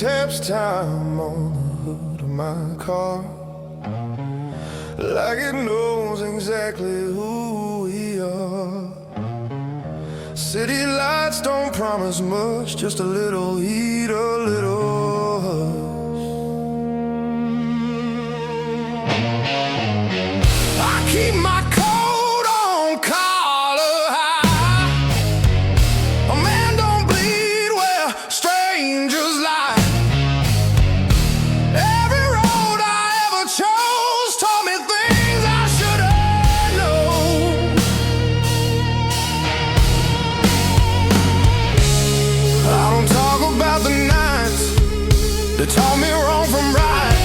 taps time on the hood of my car, like it knows exactly who we are. City lights don't promise much, just a little heat, a little hush. I keep my coat on collar high. A man don't bleed where strangers lie. Every road I ever chose taught me things I should have known. I don't talk about the nights that taught me wrong from right.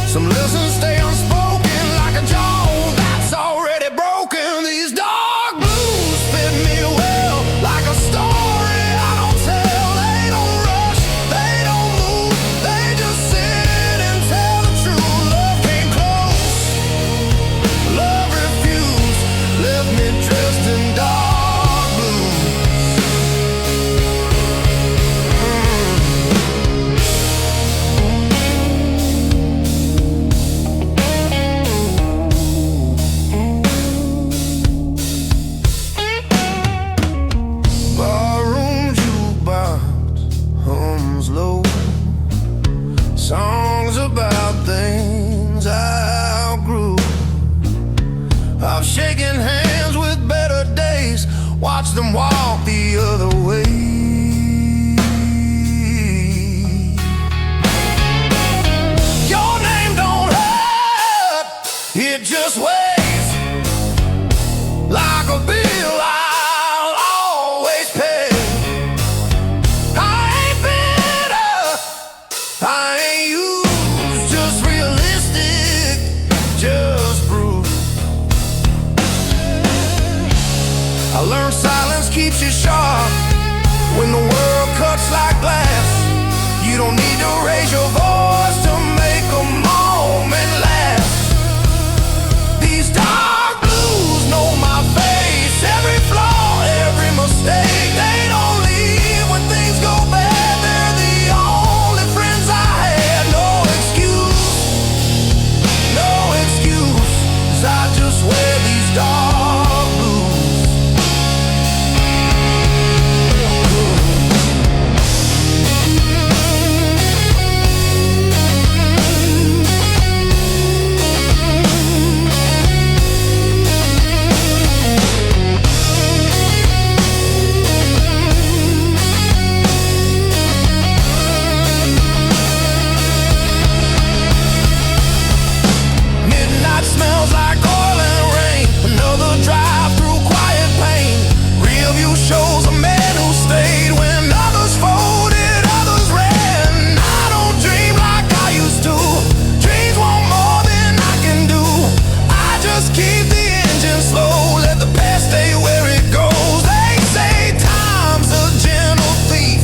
Some lessons stay unspoken like a jaw that's already broken. These dark blues fit me well, like a story I don't tell. They don't rush, they don't move, they just sit and tell the truth. Love came close, love refused, left me dressed in dark blues. Barroom jukebox hums low, songs about things I outgrew. I've shaken hands with better days, watched them walk the other way. Your name don't hurt, it just weighs like a bill I'll always pay. I ain't bitter, I ain't used, just realistic, just bruised. I learned silence keeps you sharp when the world cuts like glass. You don't need to raise your voice to make a moment last. These dark blues know my face, every flaw, every mistake. They don't leave when things go bad. They're the only friends I had. No excuse, no excuse, 'cause I just wear these dark blues. Midnight smells like oil and rain. Another drive through quiet pain. Real view shows a man who stayed when others folded, others ran. I don't dream like I used to. Dreams want more than I can do. I just keep the engine slow, let the past stay where it goes. They say time's a gentle thief,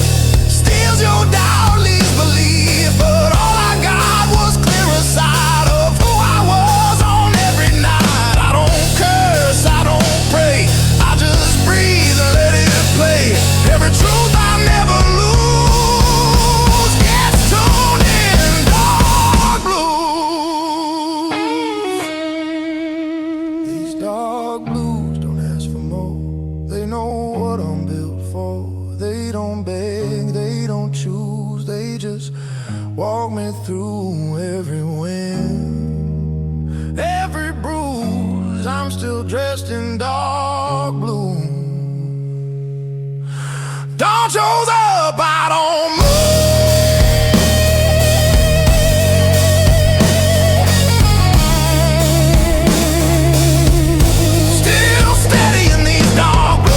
steals your doubt, leaves belief. But all I got was clearer side of who I was on every night. I don't curse, I don't pray, I just breathe and let it play. Every truth I never lose gets tuned in dark blues. These dark blues don't ask for more. They know what I'm built for. They don't beg, they don't choose. They just walk me through every wind, every bruise. I'm still dressed in dark blue. Dawn shows up, I don't move. Still steady in these dark blues.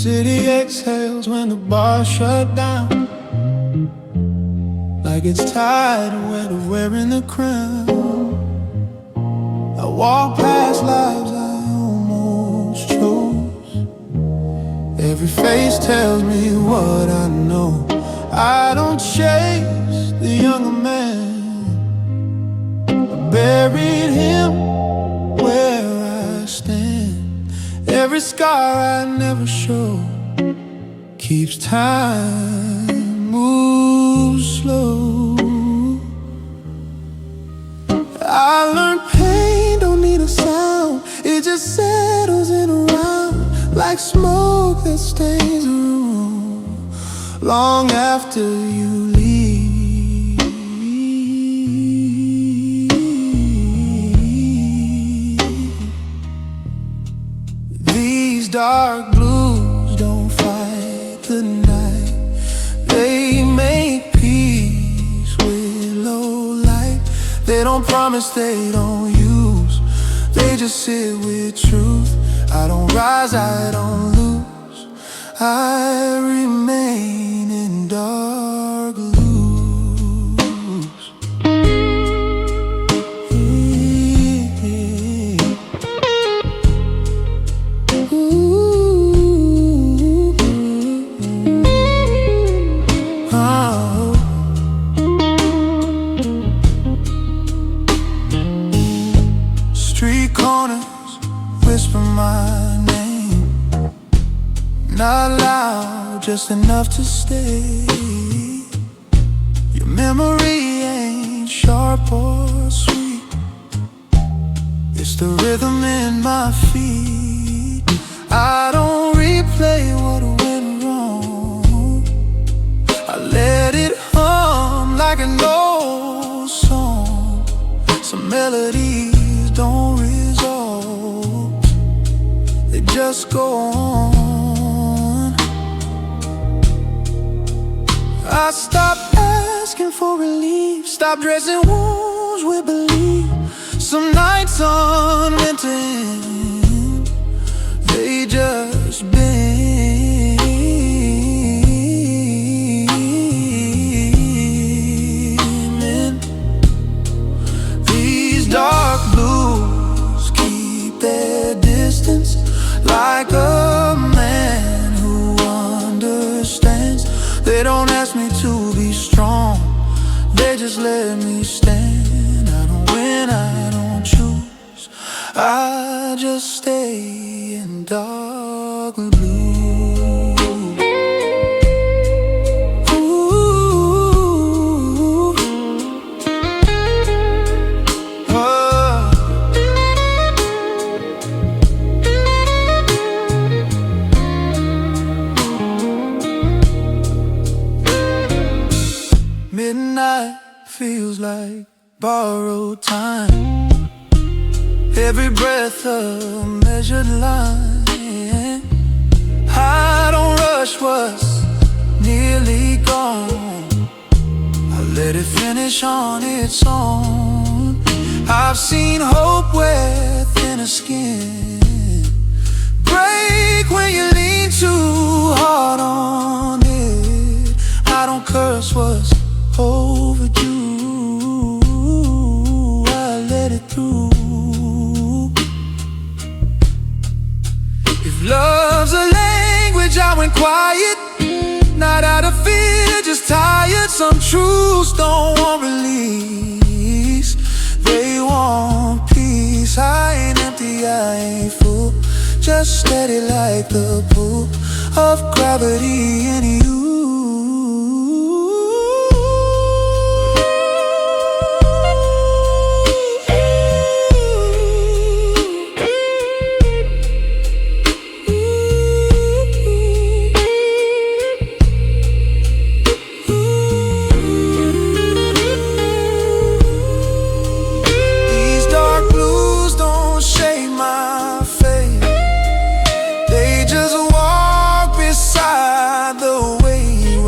city exhales when the bar shut down, like it's tired of wearing the crown. I walk past lives I almost chose. Every face tells me what I know. I don't chase the younger man, I buried him where I stand. Every scar I never show keeps time move slow. I learned pain don't need a sound, it just settles in around like smoke that stains a room long after you leave. These dark blues don't fight the night, they make peace with low light. They don't promise, they don't use, they just sit with truth. I don't rise, I don't lose, I remain in dark blues. Street corners whisper my name, not loud, just enough to stay. Your memory ain't sharp or sweet, it's the rhythm in my feet. I don't replay what went wrong, I let it hum like an old song. Some melodies don't resolve, they just go on. I stopped asking for relief, stopped dressing wounds with belief. Some nights aren't meant to end, they just been. These dark blues keep their distance, like a man who understands. They don't ask me to be strong, they just let me stand. I don't win, I don't choose, I just stay in dark blue. Midnight feels like borrowed time, every breath a measured line. I don't rush what's nearly gone, I let it finish on its own. I've seen hope wear thinner skin, break when you lean too hard on it. I don't curse what's overdue, I let it through. If love's a language, I went quiet, not out of fear, just tired. Some truths don't want release, they want peace. I ain't empty, I ain't full, just steady like the pull of gravity in you. Just walk beside the way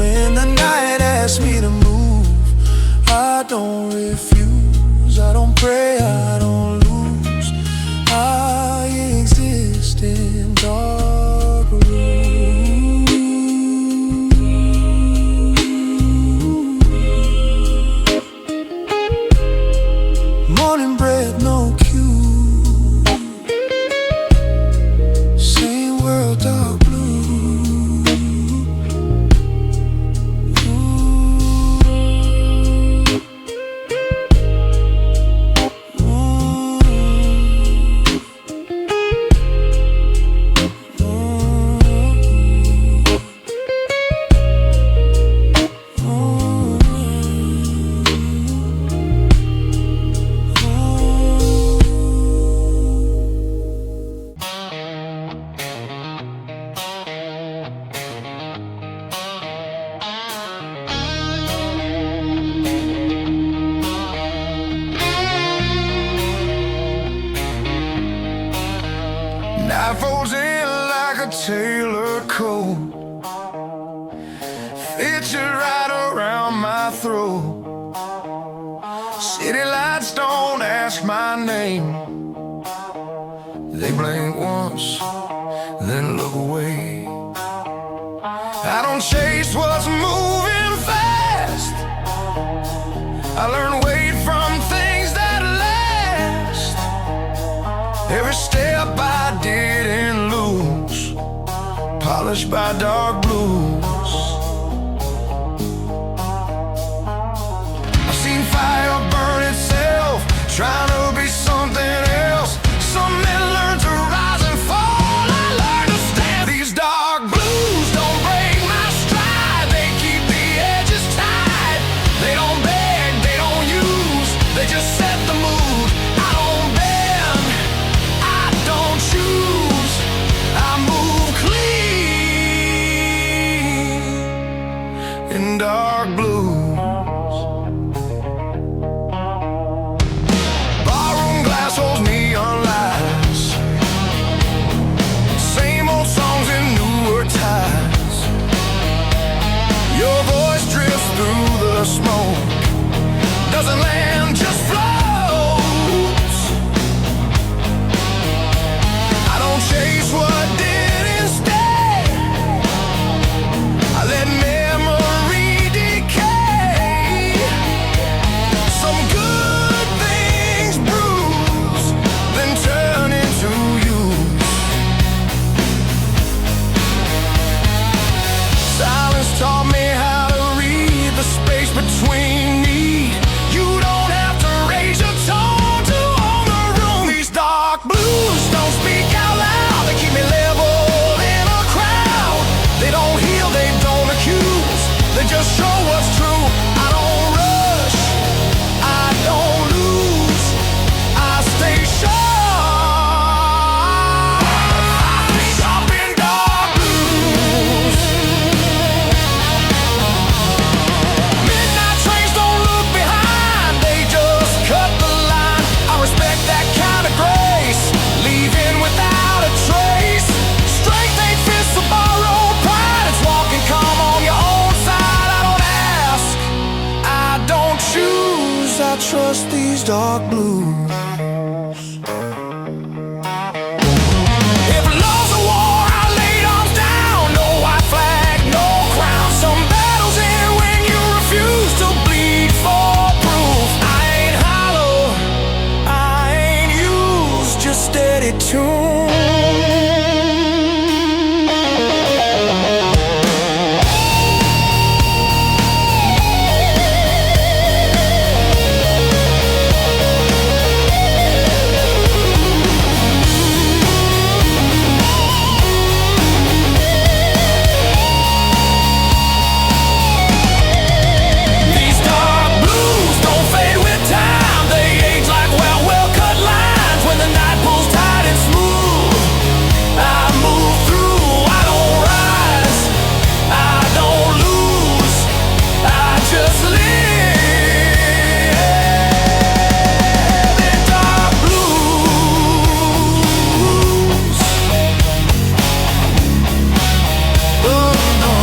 Night folds in like a tailored coat, fits you right around my throat. City lights don't ask my name, they blink once, then look away. I don't chase what's moving fast, I learn weight from things that last. Every step I didn't lose, polished by dark blues. I've seen fire burn itself, trying to be something else. Some men learn to rise and fall, I learned to stand. These dark blues don't break my stride, they keep the edges tight. They don't beg, they don't use, they just set the mood. I don't bend, I don't choose, I move clean in dark blues. Barroom glass holds neon lights, same old songs in newer ties. Your voice drifts through the smoke, doesn't land, just floats. I don't chase what didn't stay, I let memory decay. Some good things bruise, then turn into use. Silence taught me how to read the space between me. You don't have to raise your tone to own the room. These dark blues don't speak out loud, they keep me level in a crowd. They don't heal, they don't accuse, they just show what's true. I don't rush, I don't lose, I stay sharp. Sharp in dark blues. Midnight trains don't look behind, they just cut the line. I respect that kind of grace, leaving without a trace. Strength ain't fists of borrowed pride, it's walking calm on your own side. I don't ask, I don't choose, I trust these dark blues. If love's a war, I laid arms down, no white flag, no crown. Some battles end when you refuse to bleed for proof. I ain't hollow, I ain't used, just steady tune. These dark blues don't fade with time, they age like well cut lines. When the night pulls tight and smooth, I move through. I don't rise, I don't lose, I just live in dark blues. Oh no,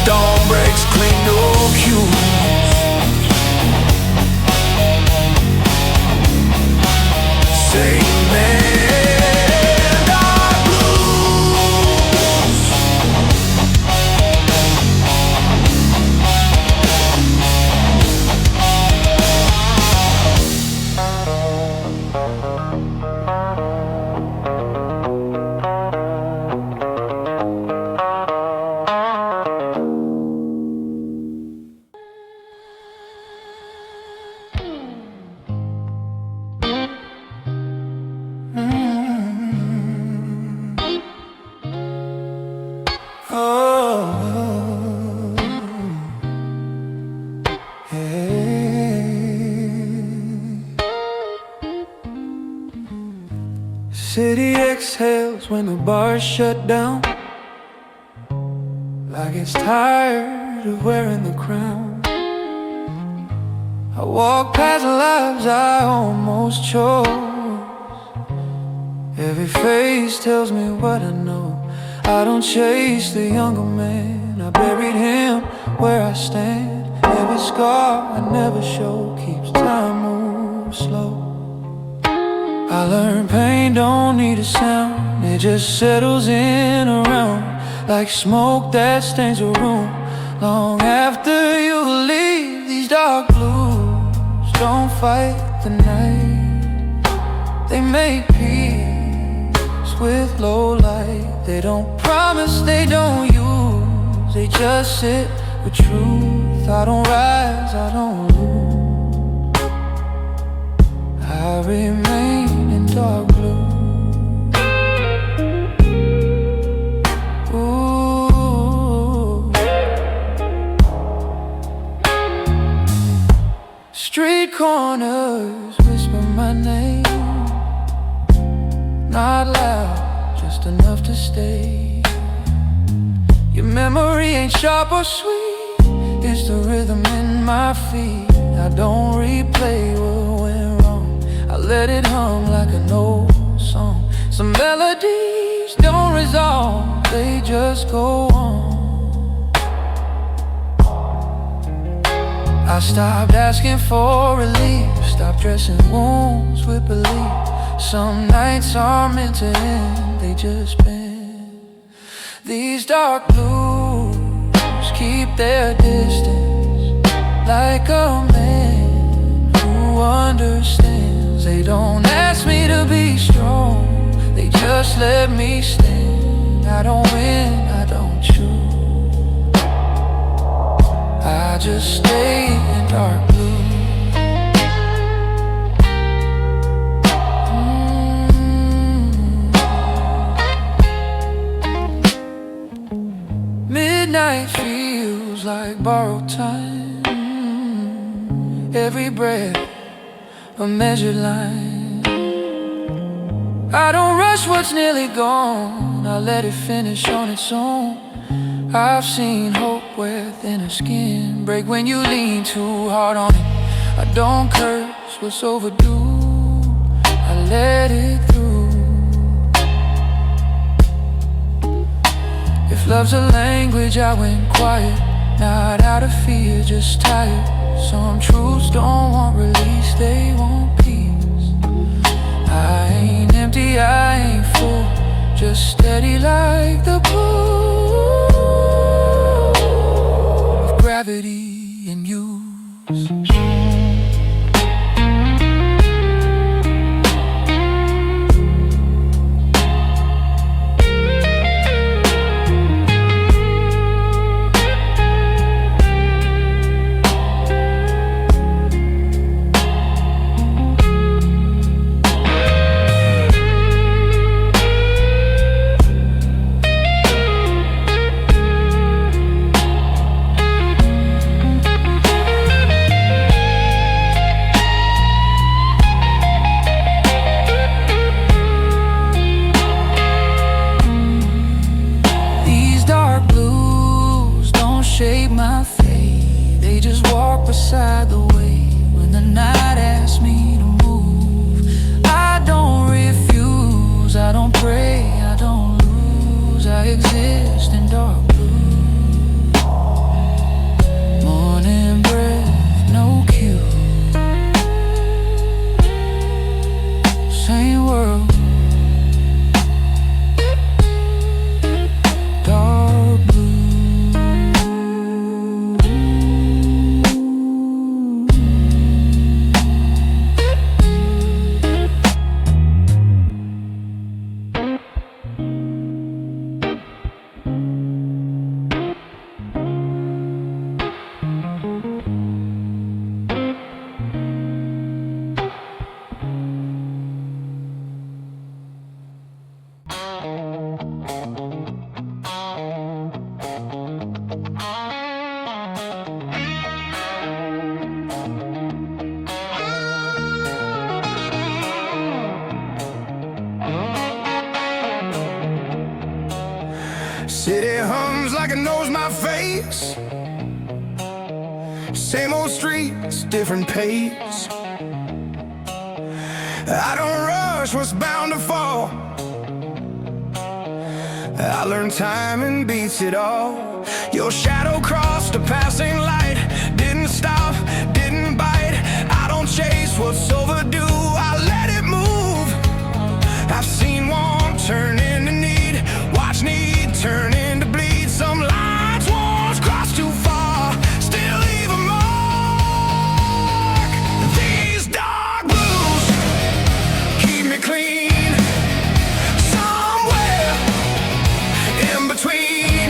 dawn breaks clean, no cues. Say man, dark blues. City exhales when the bars shut down, like it's tired of wearing the crown. I walk past lives I almost chose, Every face tells me what I know. I don't chase the younger man. I buried him where I stand. Every scar I never show keeps time move slow. I learned pain don't need a sound. It just settles in around like smoke that stains a room. Long after you leave, these dark blues don't fight the night. They make peace with low light. They don't promise, they don't use. They just sit with truth. I don't rise, I don't lose. I remain in dark blue. Ooh. Street corners whisper my name. Not loud, just enough to stay. Your memory ain't sharp or sweet. It's the rhythm in my feet. I don't replay what went wrong. I let it hum like an old song. Some melodies don't resolve, they just go on. I stopped asking for relief, stopped dressing wounds with belief. Some nights are meant to end, they just bend. These dark blues keep their distance, like a man who understands. They don't ask me to be strong, they just let me stand. I don't win, I don't choose. I just stay in dark blue. Midnight feels like borrowed time. Every breath a measured line. I don't rush what's nearly gone, I let it finish on its own. I've seen hope where thinner skin break when you lean too hard on it. I don't curse what's overdue, I let it through. If love's a language, I went quiet. Not out of fear, just tired. Some truths don't want release, they want peace. I ain't empty, I ain't full, just steady like the pull of gravity in use. Shape my fate, they just walk beside the way. When the night asks me to move, I don't refuse, I don't pray, I don't lose. I exist in dark blue. Morning breath, no cue. Same world. City hums like it knows my face. Same old streets, different pace. I don't run rush was bound to fall. I learned timing beats it all. Your shadow crossed a passing light, didn't stop, didn't bite. I don't chase what's overdue, I let it move. I've seen want turn into need, watch need turn into bleed. Some lines once crossed too far, still leave a mark. These dark blues keep me clean, somewhere in between.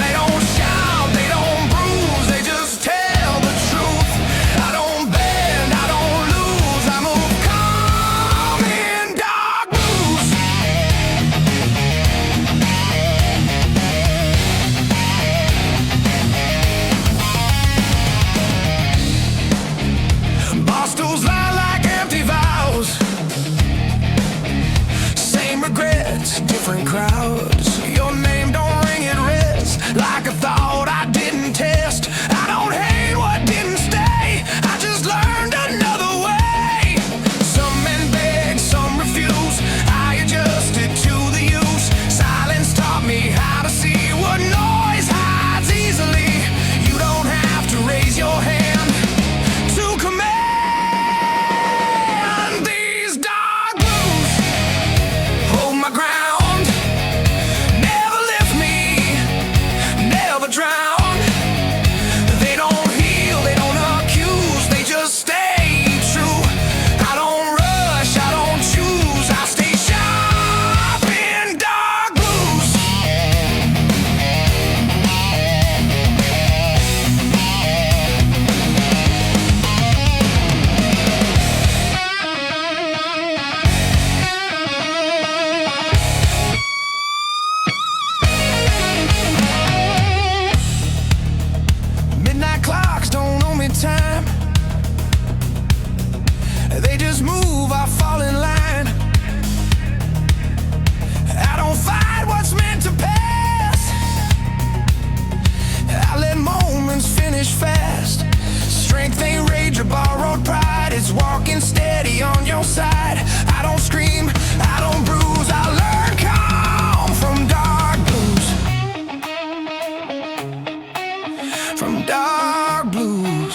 They don't shout, they don't bruise, they just tell the truth. I don't bend, I don't lose, I move calm in dark blues. Barstools lie like empty vows, same regrets, different crowds. Your name don't ring at rest, like a thought I didn't test. I don't hate what didn't stay, I just learned another way. Some men beg, some refuse, I adjusted to the use. Silence taught me how to see what noise hides easily. You don't have to raise your hand to command. These dark blues hold my ground, never lift me, never drown. They don't heal, they don't accuse, they just stay true. I don't rush, I don't choose, I stay sharp in dark blues. Midnight clocks don't owe me time, they just move, I fall in line. I don't fight what's meant to pass, I let moments finish fast. Strength ain't rage or borrowed pride, it's walking steady on your side. I don't scream, I don't bruise, I learn calm from dark blues. From dark blues.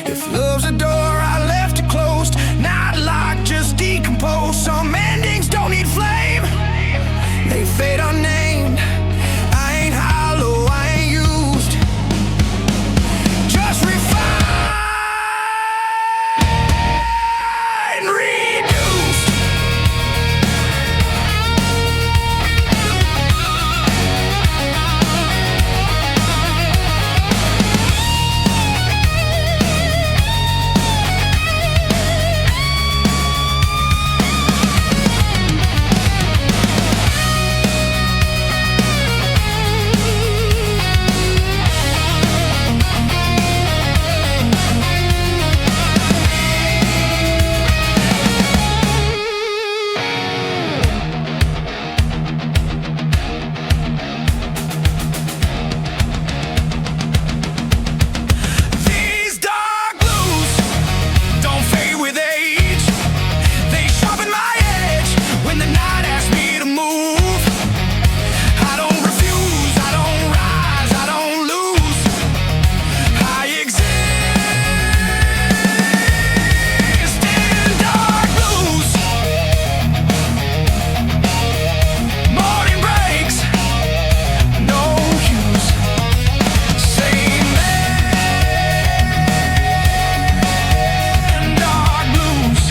If love's a door, I left it closed, not locked, just decomposed. Some endings don't need flame, they fade unnamed. I ain't hollow, I ain't used, just refined, reduced. These dark blues don't fade with age, they sharpen my edge when the night asks me to move. I don't refuse, I don't rise, I don't lose, I exist in dark blues. Morning breaks, no use, same man, dark blues.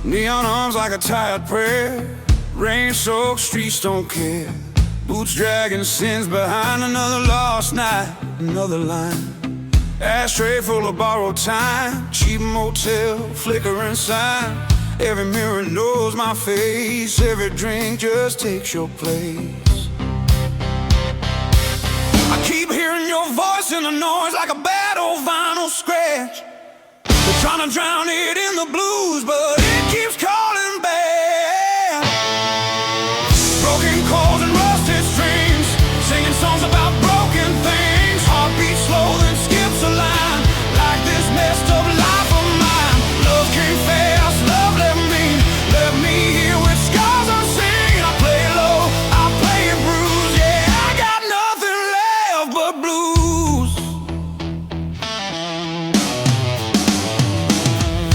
Neon arms like a tired prayer, rain-soaked streets don't care. Boots dragging sins behind, another lost night, another line. Ashtray full of borrowed time, cheap motel, flickering sign. Every mirror knows my face, every drink just takes your place. I keep hearing your voice in the noise like a bad old vinyl scratch. They're trying to drown it in the blues, but it keeps calling back. Broken chords and rusted strings, singing songs about broken things. Heartbeat slow, then skips a line, like this messed up life of mine. Love came fast, love left me here with scars unseen. I play low, I play it bruised. Yeah, I got nothing left but blues.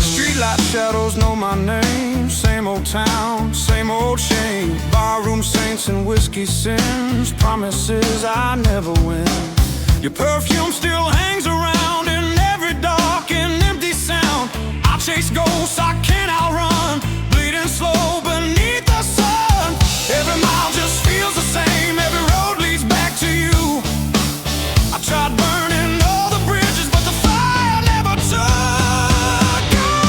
Streetlight shadows know my name. Same old town, same old shame. Barroom saints and whiskey sins, promises I never win. Your perfume still hangs around in every dark and empty sound. I chase ghosts I can't outrun, bleeding slow beneath the sun. Every mile just feels the same, every road leads back to you. I tried burning all the bridges, but the fire never took on.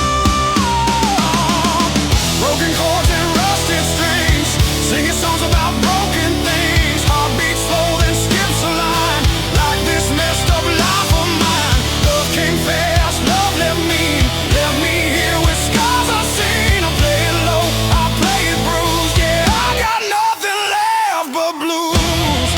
Broken chords and rusted strings, singing songs about broken things. Heartbeat slow, then skips a line, like this messed up life of mine. Love came fast, love left me here with scars unseen. I play it low, I play it bruised. Yeah, I got nothing left but blues.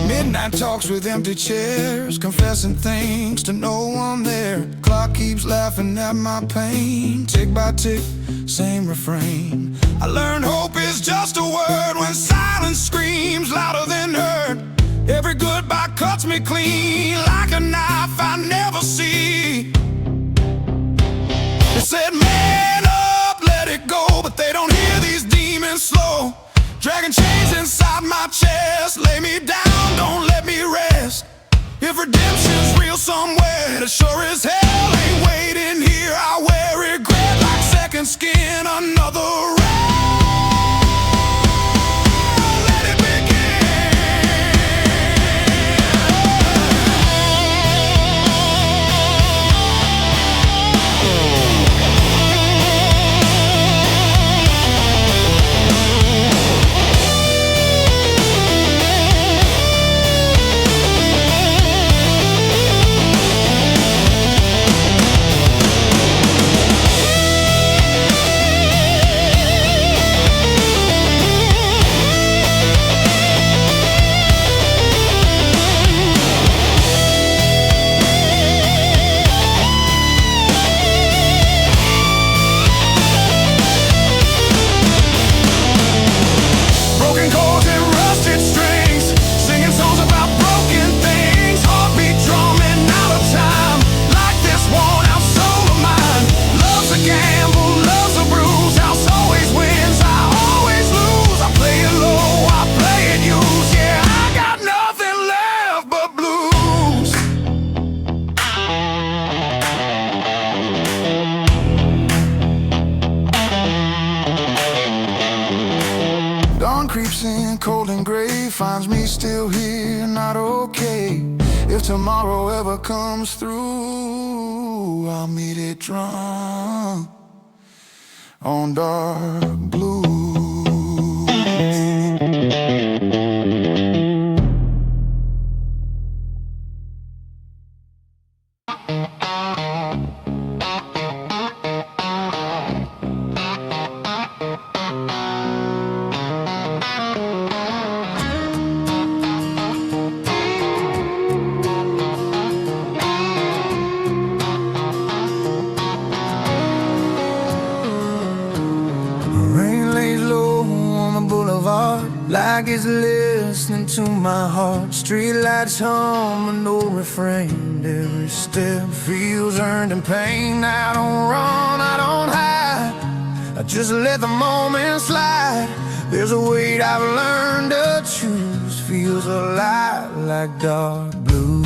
Midnight talks with empty chairs, confessing things to no one there. Clock keeps laughing at my pain, tick by tick, same refrain. I learned hope is just a word when silence screams louder than heard. Every goodbye cuts me clean like a knife I never see. They said man up, let it go, but they don't hear these demons slow. Dragging chains inside my chest, lay me down, don't let me rest. If redemption's real somewhere, it sure as hell ain't waiting here. I wear regret like second skin, another round. Let it creeps in, cold and gray, finds me still here, not okay. If tomorrow ever comes through, I'll meet it drunk on dark blue. Like it's listening to my heart. Streetlights hum an old refrain. every step feels earned in pain. I don't run, I don't hide, I just let the moment slide. There's a weight I've learned to choose, feels a lot like dark blues.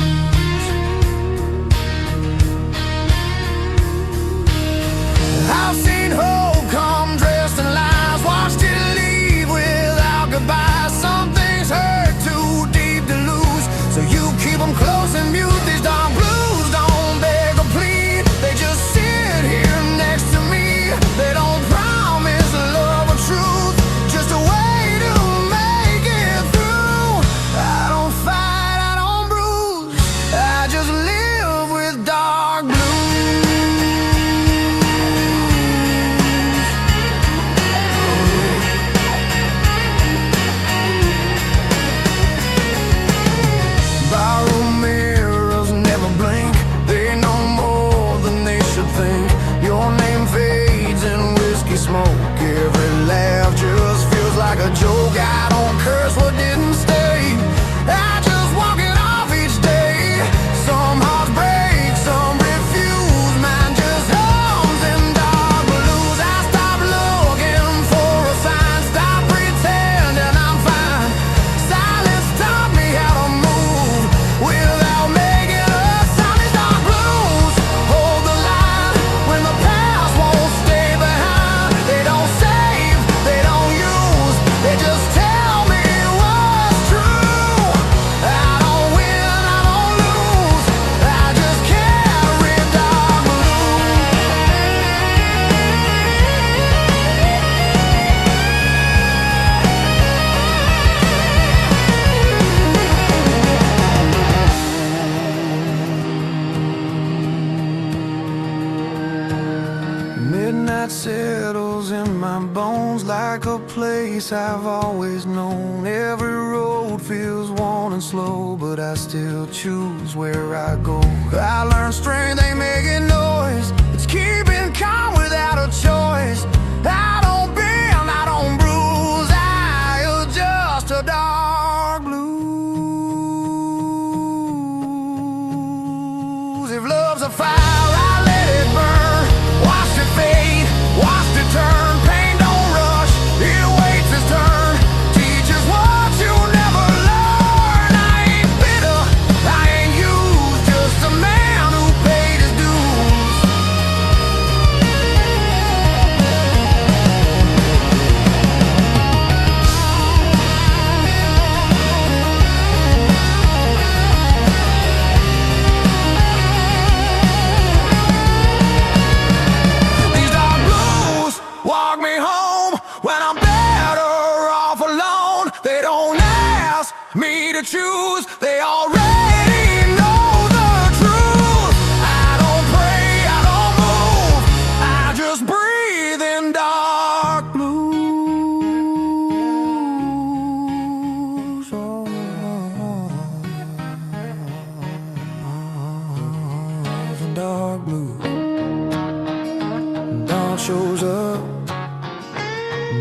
I've seen hope come dressed in lies, watched it leave without goodbye. Some things hurt too deep to lose, so you keep them close and mute. These dark blues don't beg or plead, they just sit here next to me. They don't promise love or truth, just a way to make it through. I don't fight, I don't bruise, I just live with dark blues. Barroom mirrors never blink, they know more than they should think. Your name fades in whiskey smoke, every laugh just feels like a joke. I don't curse what didn't stay, I just walk it off each day. Some hearts break, some refuse, mine just hums in dark blues. I stop looking for a sign, stop pretending I'm fine. Silence taught me how to move without making a sound. These dark blues hold the line when the past won't stay behind. They don't save, they don't use, they just tell me what's true. I don't win, I don't lose, I just carry dark blues. Midnight settles in my bones like a place I've always known. Every road feels worn and slow, but I still choose where I go. I learned strength ain't making noise, it's keeping calm without a choice. I don't bend, I don't bruise, I adjust to dark blues. If love's a fire, I let it burn, watch it fade, watch it turn. Pain don't rush, it waits its turn, teaches what you never learn. I ain't bitter, I ain't used, just a man who paid his dues. These dark blues walk me home when I'm better off alone. They don't ask me to choose, they already know the truth. I don't pray, I don't move, I just breathe in dark blues. Oh, in dark blues. Dawn shows up,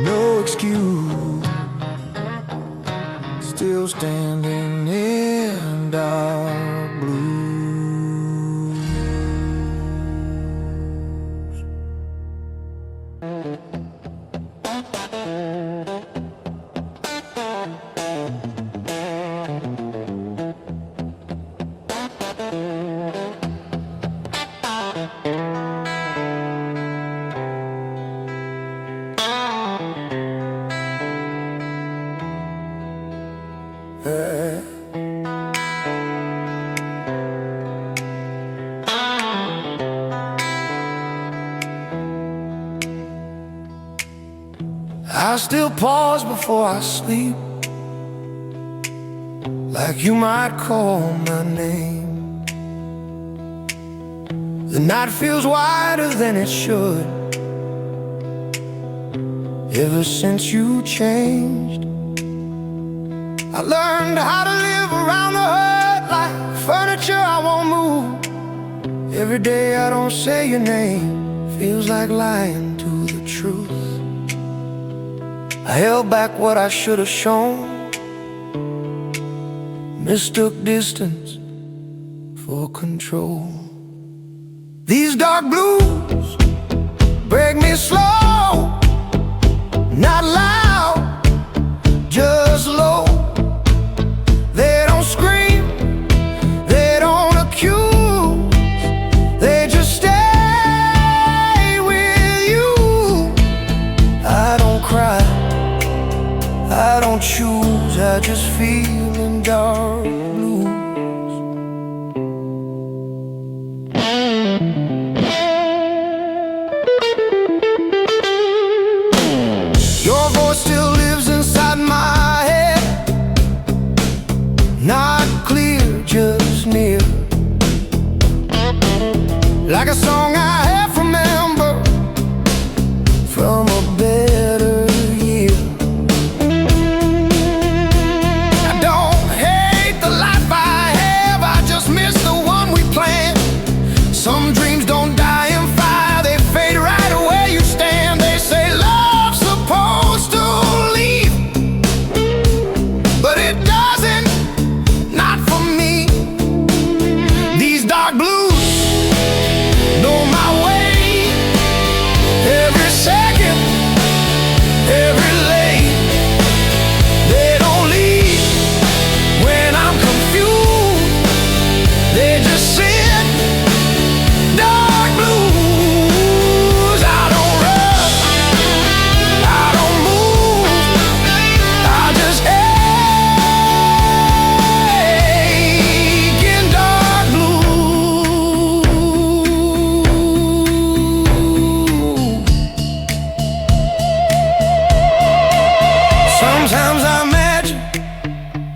no excuse, still standing in dark blues. I still pause before I sleep, like you might call my name. The night feels wider than it should, ever since you changed. I learned how to live around the hurt, like furniture I won't move. Every day I don't say your name, feels like lying to the truth. I held back what I should have shown, mistook distance for control. These dark blues break me slow, not loud, just low. They don't scream, they don't accuse, they just stay with you. I don't cry, I don't choose, I just feel in dark blues. Your voice still lives inside my head, not clear, just near, like a song I half remember from a better year. I don't hate the life I have, I just miss the one we planned. Some dreams don't die in fire, they fade right where you stand. They say love's supposed to leave, but it doesn't, not for me. These dark blues know my way, every second, every lane. They don't leave when I'm confused, they just sit. Dark blues, I don't rush, I don't move, I just ache in dark blue. Sometimes I imagine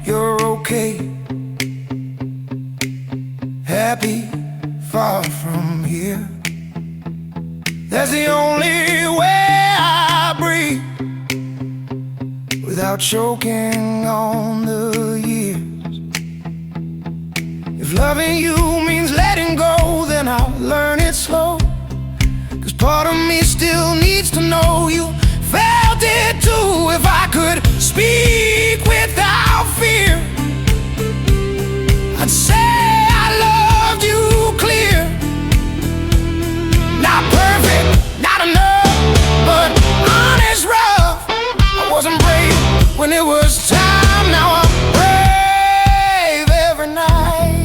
you're okay, happy, far from here. That's the only way I breathe, without choking on the years. If loving you means letting go, then I'll learn it slow. 'Cause part of me still needs to know you felt it too. If I could speak without fear, I'd say I loved you clear. Not perfect, not enough, but honest rough. I wasn't brave when it was time, now I'm brave every night.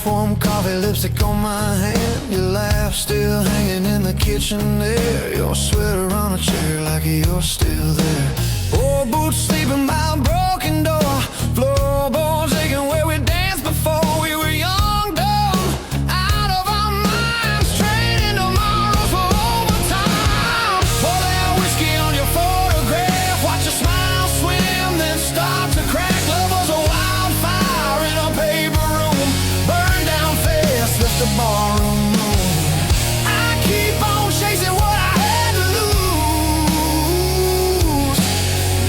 warm coffee, lipstick on my hand. Your laugh still hanging in the kitchen there. Your sweater on a chair like you're still there. Old boots sleeping by a broken door. Floorboards aching where we danced before we were young, dumb, out of our minds, trading tomorrow for overtime. Pour that whiskey on your photograph, watch your smile swim, then start to crack. Love was a wildfire in a paper room, burned down fast, left the barroom room. I keep on chasing what I had to lose,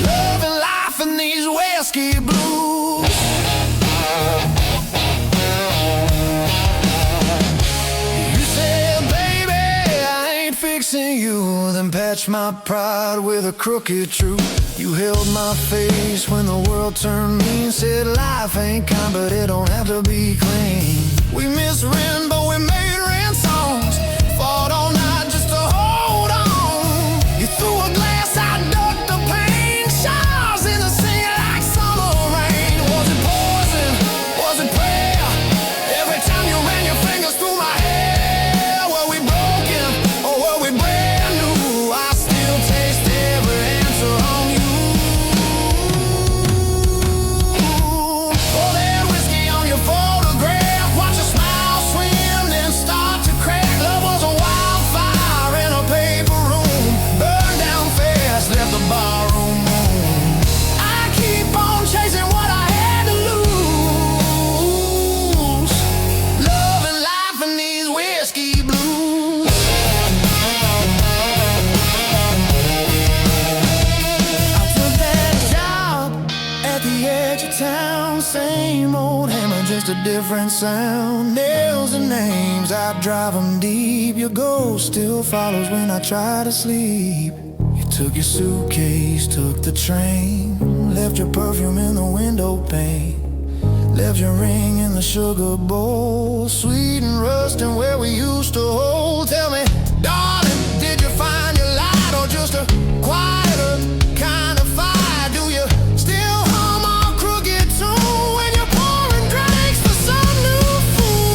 loving life in these whiskey blues. You said, baby, I ain't fixing you, then patched my pride with a crooked truth. You held my face when the world turned mean, said life ain't kind, but it don't have to be clean. We missed rent, but we made rent songs, fought all night just to hold on. You threw a glass, I ducked the pain, showers in the sink like summer rain. Was it poison? Was it prayer? Every time you ran your fingers through my hair. Were we broken or were we brand new? I still taste every answer on you. Pour that whiskey on your photograph, watch your smile swim, then start to crack. Love was a wildfire in a paper room, burned down fast, left the barroom room. I keep on chasing what I had to lose, loving life in these whiskey blues. I took that job at the edge of town, same old hammer, just a different sound. Nails and names, I drive them deep. Your ghost still follows when I try to sleep. You took your suitcase, took the train, left your perfume in the window pane, left your ring in the sugar bowl, sweet and rusting where we used to hold. Tell me, darling, did you find your light or just a quieter kind of fire? Do you still hum our crooked tune when you're pouring drinks for some new fool?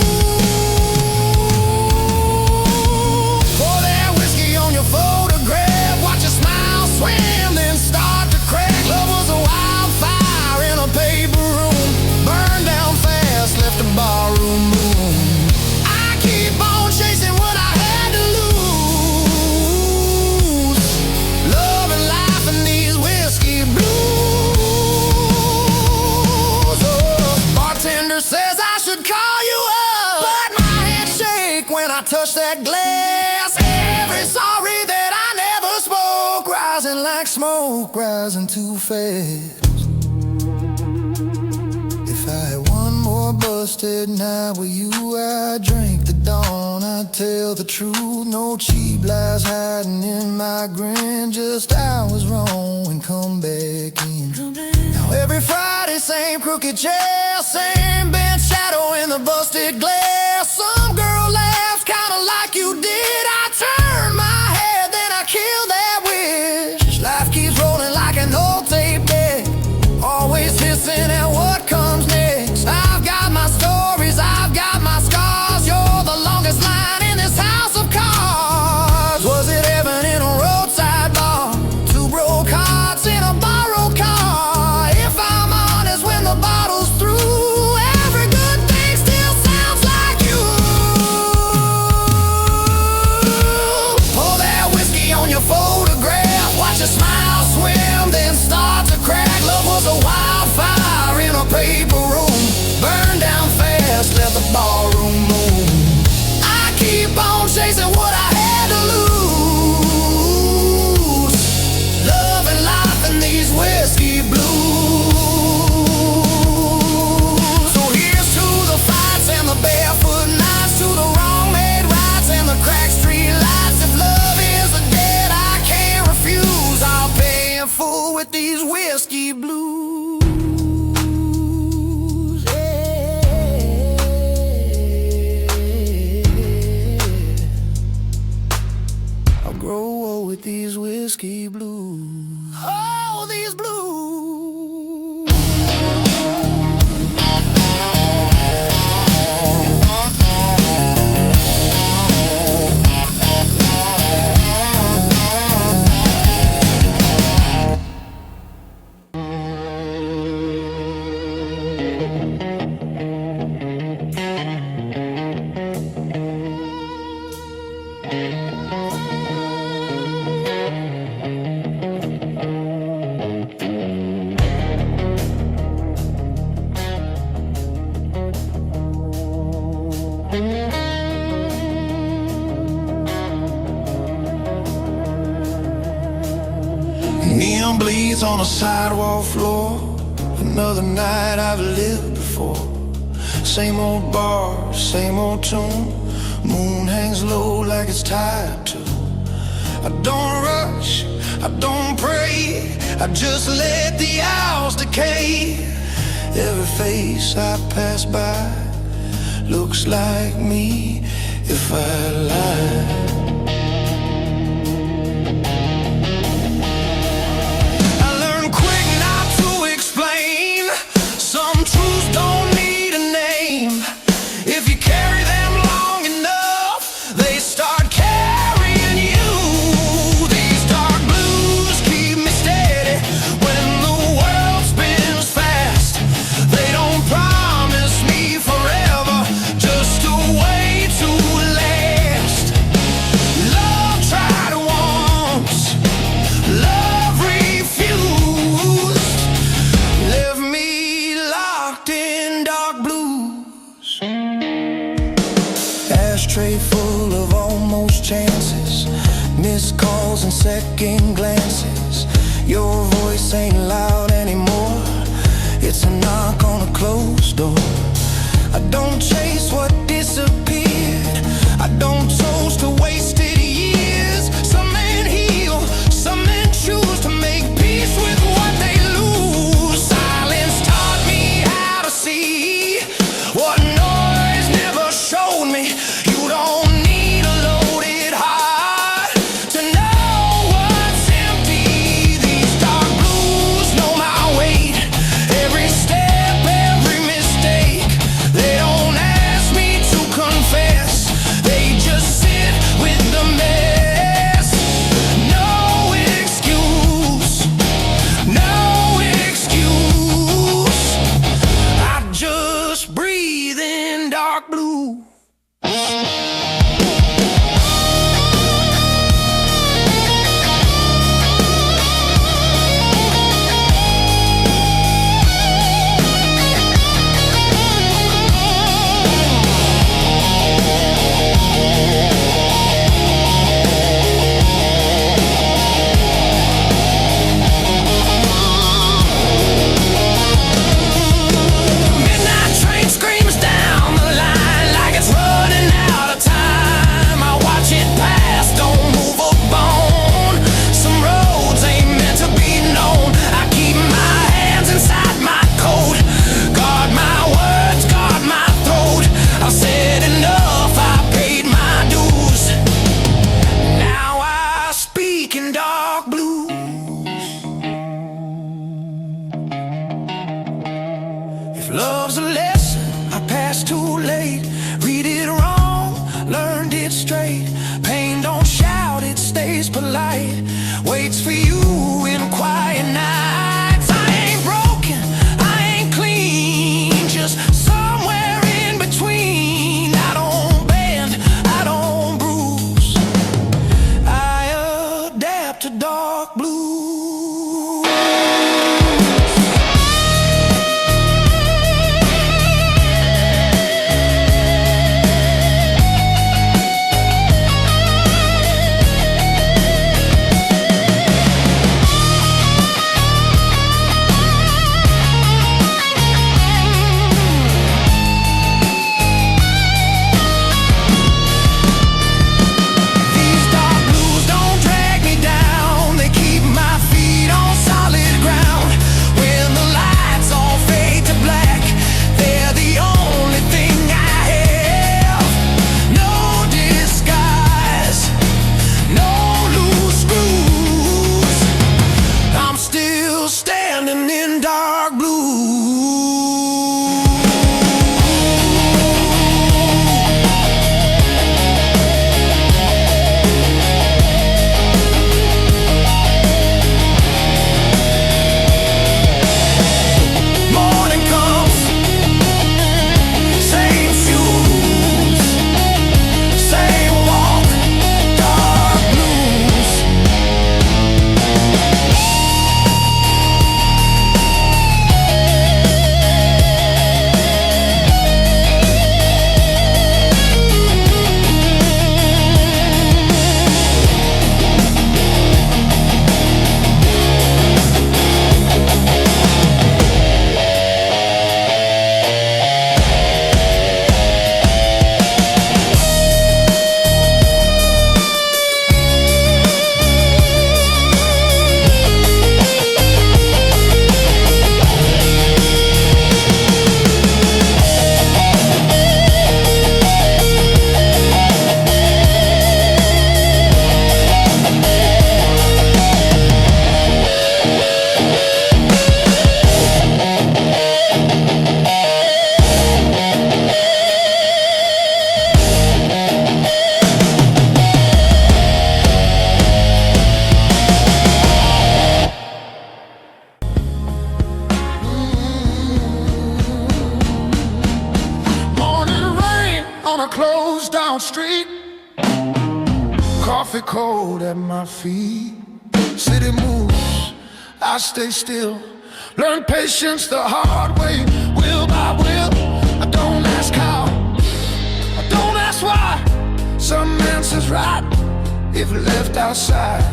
Pour that whiskey on your photograph, watch your smile swim, then start to crack. Love was a wildfire in a paper room, burned down fast, left the barroom room. I keep on chasing what I had to lose, loving life in these whiskey blues. Oh, bartender says I should call you up, but my hands shake when I touch that glass. Every sorry that I never spoke, rising like smoke, rising too fast. If I had one more busted night with you, I'd drink the dawn, I'd tell the truth. No cheap lies hiding in my grin, just I was wrong and come back in. Now every Friday, same crooked chair, same bent shadow in the busted glass. Some girl laughs kinda like you did. I turn my head, then I kill that wish. Life keeps rolling like an old tape deck, always hissing at what comes next. I've got my stories, I've got my scars. You're the longest line in this house of cards. Was it heaven in a roadside bar? Two broke hearts in a borrowed car. If I'm honest, when the bottle's through, every good thing still sounds like on a sidewalk floor. Another night I've lived before. Same old bar, same old tune. Moon hangs low like it's tied to. I don't rush, I don't pray, I just let the hours decay. Every face I pass by looks like me if I lie. Ashtray full of almost chances, missed calls and second glances. Your voice ain't loud anymore. It's a knock on a closed door. I don't chase what disappeared. I don't toast to wasted years. Some men heal, some men choose to make peace with what they lose. Silence taught me how to see what noise never showed me. You don't need a loaded heart to know what's empty. These dark blues know my weight. Every step, every mistake. They don't ask me to confess. They just sit with the mess. No excuse, no excuse. I just breathe in dark blue. Midnight train screams down the line like it's running out of time. I watch it pass, don't move a bone. Some roads ain't meant to be known. I keep my hands inside my coat. Guard my words, guard my throat. I've said enough, I paid my dues. Now I speak in dark blues. If love's a lesson I passed too late, read it wrong, learned it straight. Pain don't shout, it stays polite. Waits for you in quiet nights. I ain't broken, I ain't clean, just somewhere in between. I don't bend, I don't bruise. I adapt to dark blue. on a closed down street, coffee cold at my feet. City moves, I stay still. Learn patience the hard way, will by will. I don't ask how, I don't ask why. Some answers right if left outside.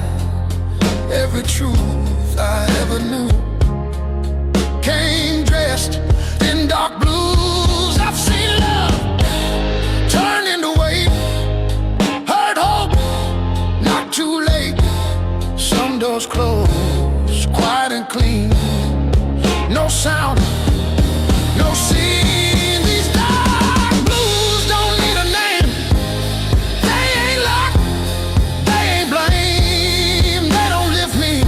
Every truth I ever knew came dressed in dark blues. I've seen love turn into weight, heard hope not too late. Some doors close, quiet and clean. No sound, no scene. These dark blues don't need a name. They ain't locked, they ain't blame. They don't lift me,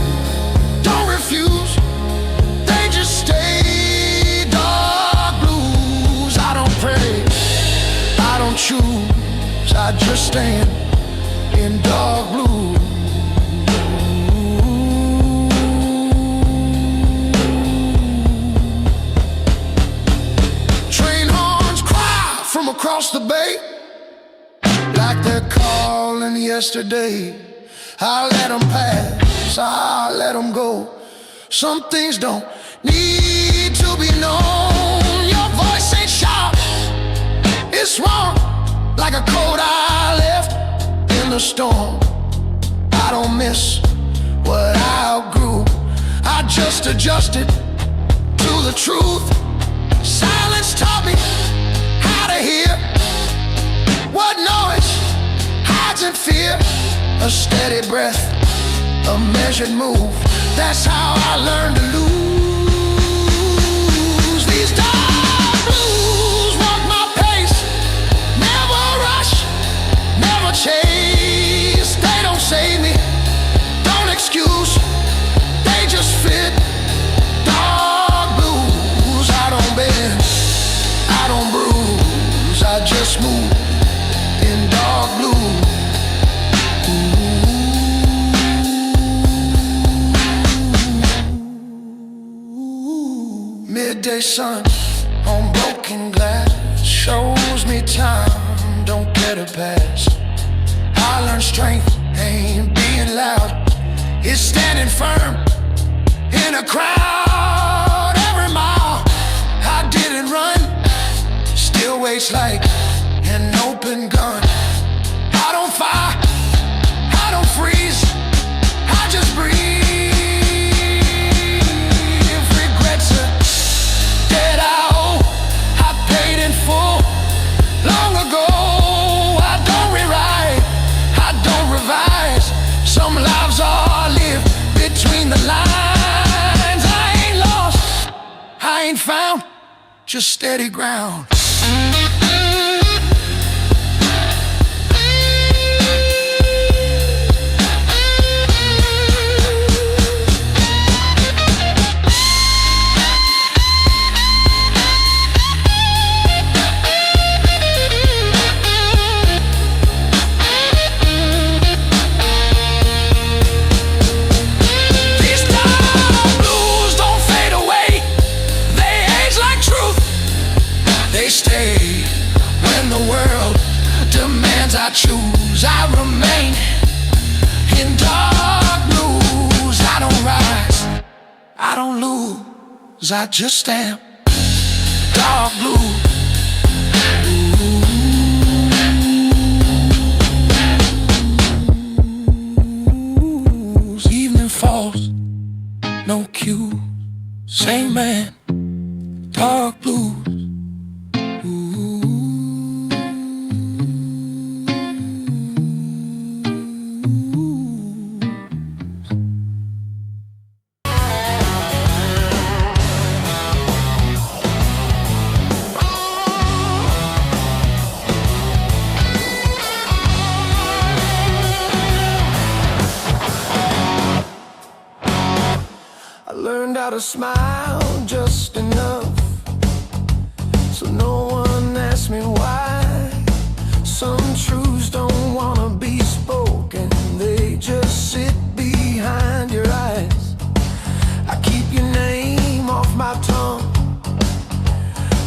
don't refuse. They just stay dark blues. I don't pray, I don't choose. I just stand in dark blue. From across the bay, like they're calling yesterday. I let them pass, I let them go. Some things don't need to be known. Your voice ain't sharp, it's warm, like a coat I left in the storm. I don't miss what I outgrew, I just adjusted to the truth. Silence taught me to hear what noise hides in fear. A steady breath, a measured move. That's how I learned to lose. These dark blues walk my pace, never rush, never chase. They don't save me, don't excuse, they just fit. Dark blues, I don't bend, I don't bruise, I just move in dark blue. Ooh. Midday sun on broken glass shows me time don't get a pass. I learned strength ain't being loud, it's standing firm in a crowd. Every mile I didn't run still waits like an open gun. I don't fire, I don't freeze, I just breathe. If regrets are dead, I owe, I paid in full long ago. I don't rewrite, I don't revise. Some lives are lived between the lines. I ain't lost, I ain't found, just steady ground. They stay when the world demands I choose. I remain in dark blues. I don't rise, I don't lose, I just am dark blue. Evening falls, no cue, same man, dark blues. Learned how to smile just enough so no one asks me why. Some truths don't wanna be spoken, they just sit behind your eyes. I keep your name off my tongue,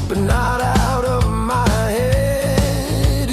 but not out of my head.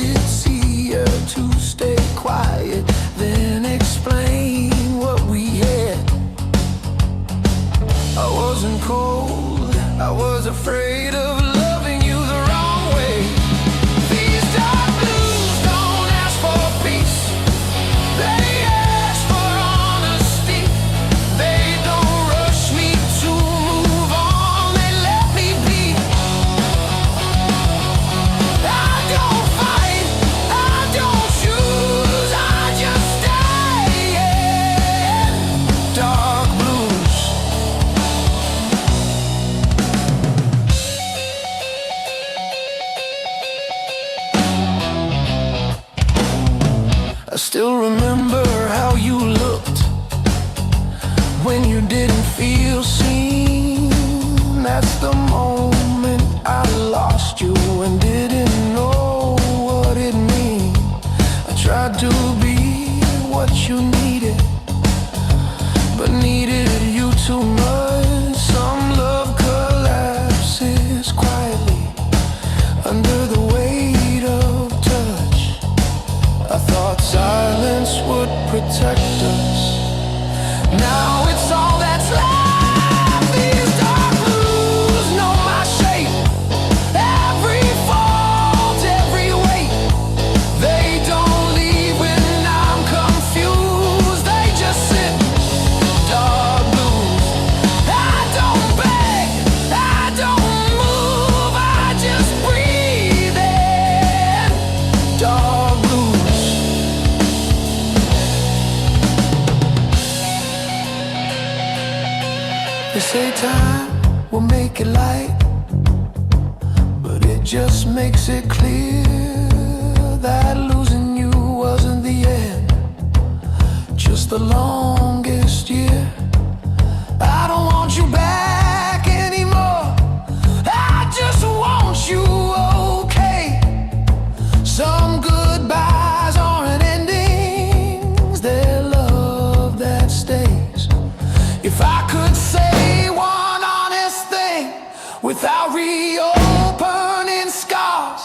I still remember how you looked when you didn't feel seen. That's the moment I lost you and didn't know what it meant. I tried to be what you needed, but needed you too much. Some love collapses quietly under the weight of touch. I thought silence would protect us. Now it's all that's left. These dark blues know my shape, every fault, every weight. They don't leave when I'm confused. They just sit. Dark blues. I don't beg, I don't move, I just breathe in. Dark blues. They say time will make it light, but it just makes it clear that losing you wasn't the end, just the longest year. I don't want you back anymore, I just want you okay. Some goodbyes aren't endings, they're love that stays. If I could say one honest thing without reopening scars,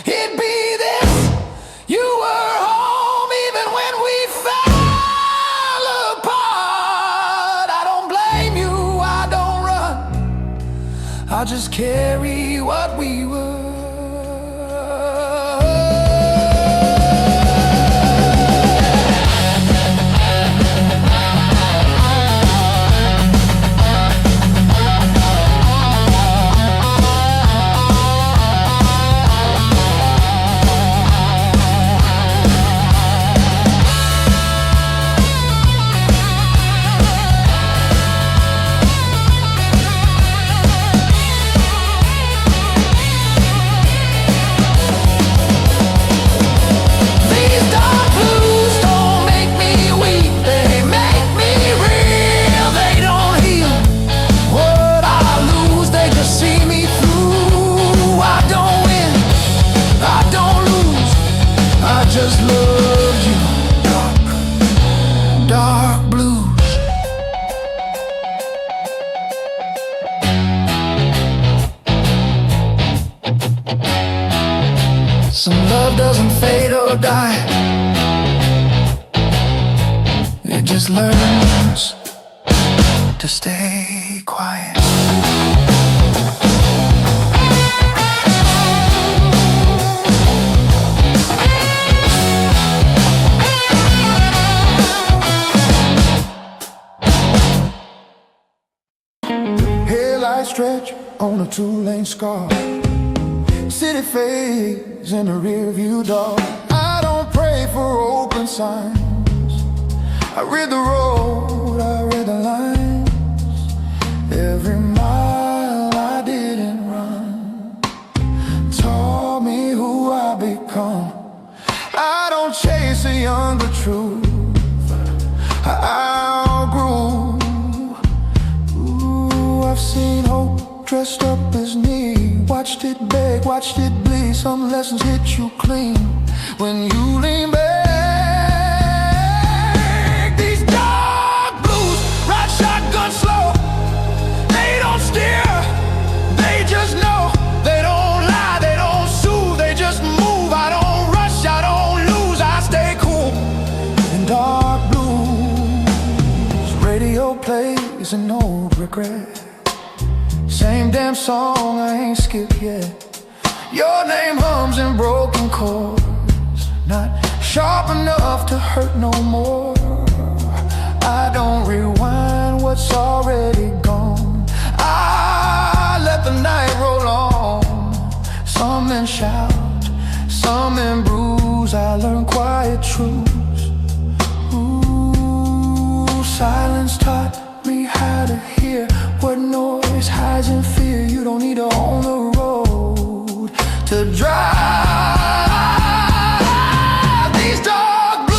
it'd be this: you were home even when we fell apart. I don't blame you, I don't run, I'll just carry what we were. Just love you, dark, dark blues. Some love doesn't fade or die, it just learns to stay quiet. Stretch on a two-lane scar, city fades in the rearview door. I don't pray for open signs, I read the road, I read the lines. Every mile I didn't run taught me who I become. I don't chase a younger truth, I outgrew. I've seen hope dressed up as need, watched it beg, watched it bleed. Some lessons hit you clean when you lean back. These dark blues ride shotgun slow, they don't steer, they just know. They don't lie, they don't soothe, they just move. I don't rush, I don't lose, I stay cool. In dark blues, radio plays and no regret. Same damn song, I ain't skipped yet. Your name hums in broken chords, not sharp enough to hurt no more. I don't rewind what's already gone, I let the night roll on. Some men shout, some men bruise, I learn quiet truths. Ooh, silence taught me how to hear what noise hides in fear. You don't need to own the road to drive. These dark blues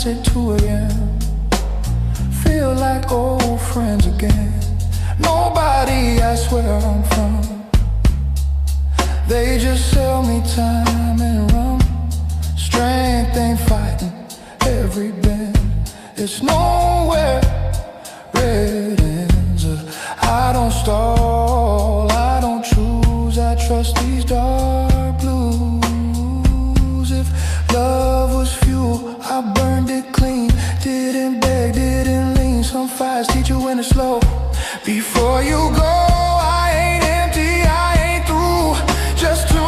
at 2 a.m. Feel like old friends again. Nobody asks where I'm from. They just sell me time and rum. Strength ain't fighting every bend. It's nowhere red ends. I don't stall, I don't choose. I trust these dark blues. If love was fuel, I burned it clean. Didn't beg, didn't lean. Some fires teach you when to slow. Before you go, I ain't empty, I ain't through. Just tuned.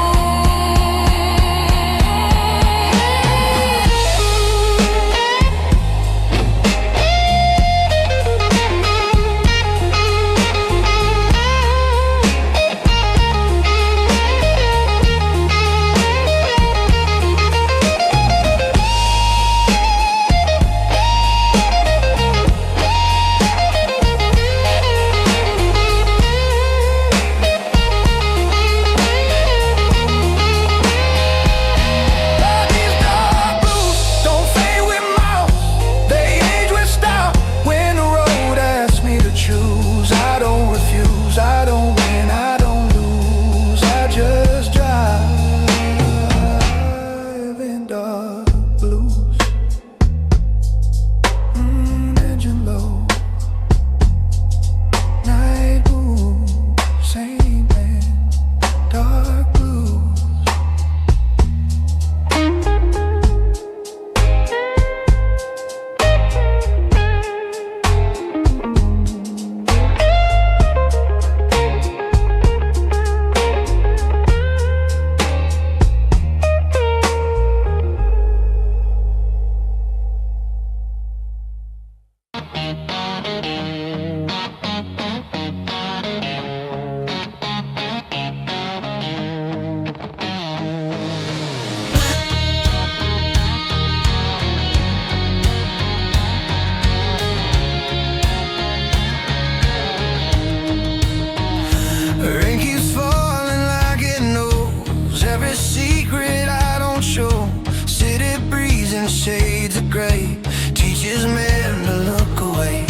Shades of gray teaches men to look away.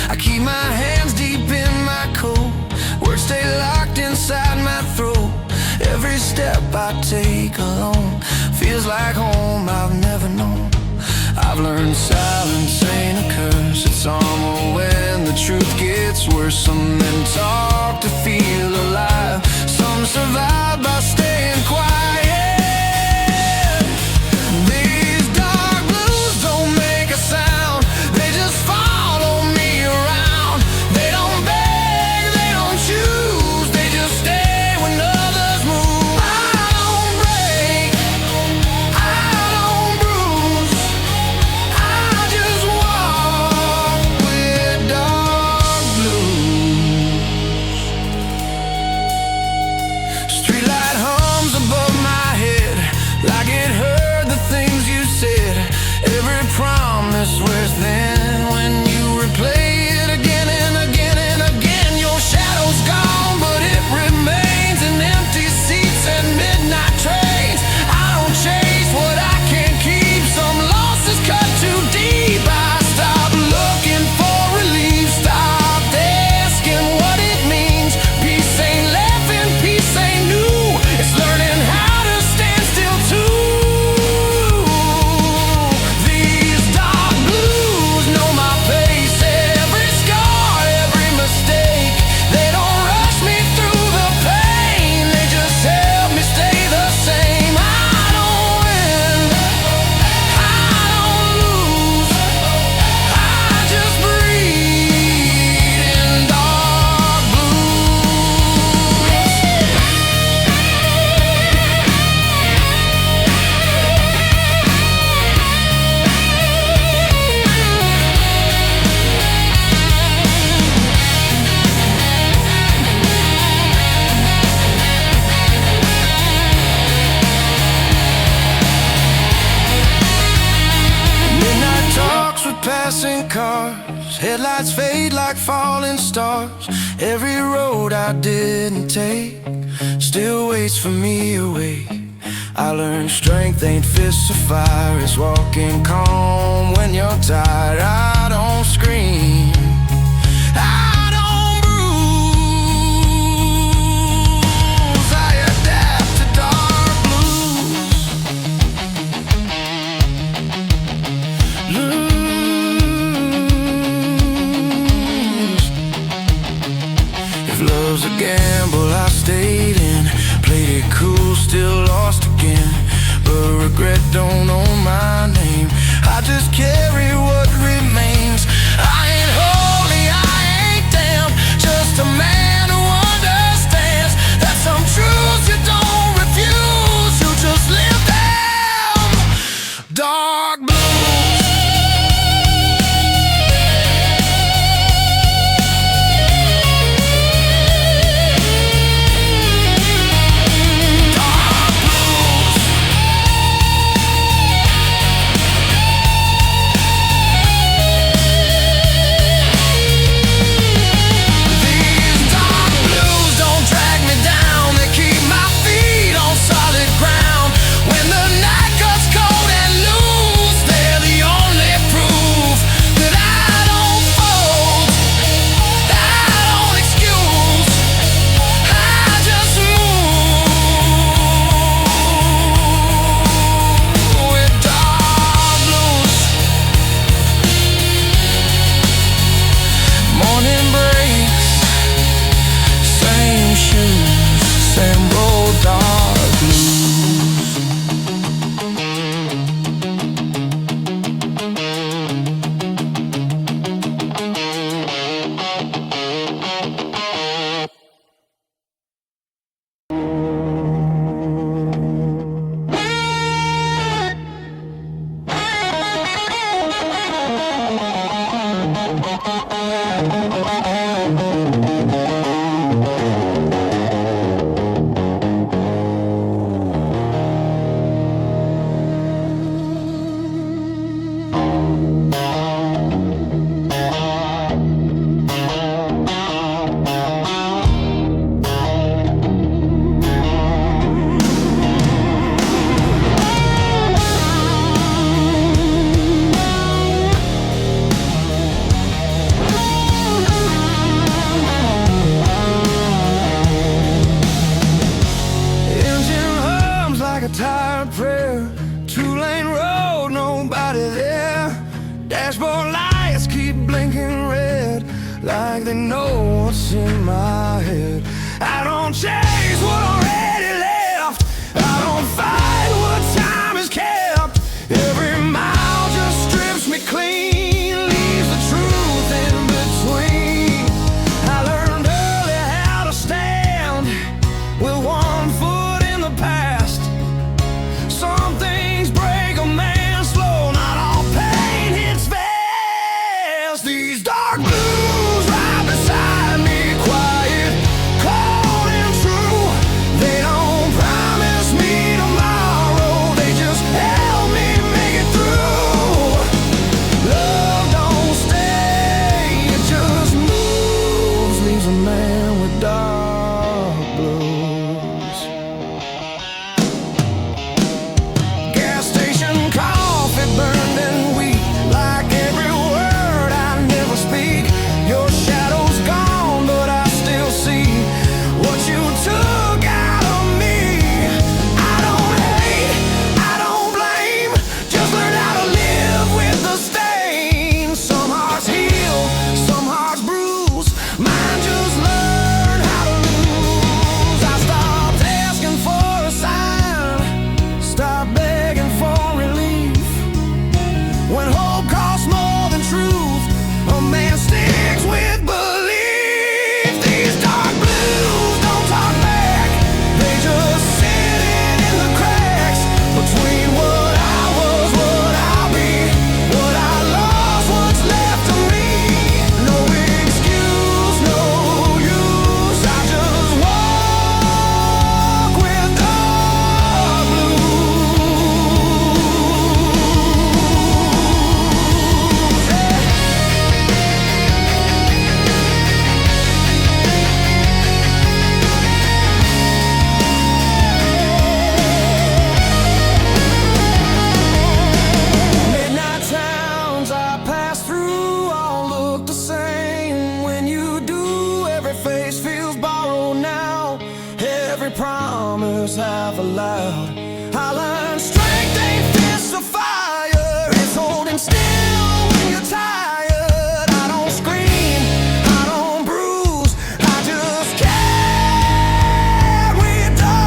I keep my hands deep in my coat. Words stay locked inside my throat. Every step I take alone feels like home I've never known. I've learned silence ain't a curse. It's armor when the truth gets worse. Some men talk to feel alive. Some survive by staying quiet. Passing cars, headlights fade like falling stars. Every road I didn't take still waits for me away. I learned strength ain't fists of fire, it's walking calm when you're tired. I don't scream, I don't bruise, I adapt to dark blues. Lose. If love's a gamble, I stayed in. Played it cool, still lost again. But regret don't own my name. I just carry what remains. I ain't holy, I ain't damned. Just a man who understands that some truths you don't refuse. You just live them dark blues. Tired prayer, two-lane road, nobody there. Dashboard lights keep blinking red, like they know what's in my head. I don't chase what already left, I don't fight what time has kept. Every mile just strips me clean, leaves the truth in between. I learned early how to stand with one foot in the past. Some things break a man slow, not all pain hits fast. These dark blues right beside me, quiet, cold and true. every promise half aloud. I learned strength ain't fists of fire, it's holding still when you're tired. I don't scream, I don't bruise, I just carry dark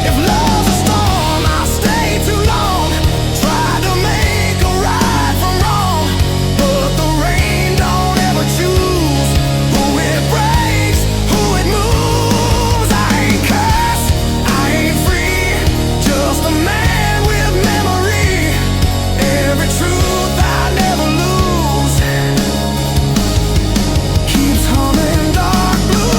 If love's a storm, I stay too long. Try to make a right from wrong, but the rain don't ever choose who it breaks, who it moves. I ain't cursed, I ain't free, just a man with memory. Every truth I never lose keeps humming dark blues.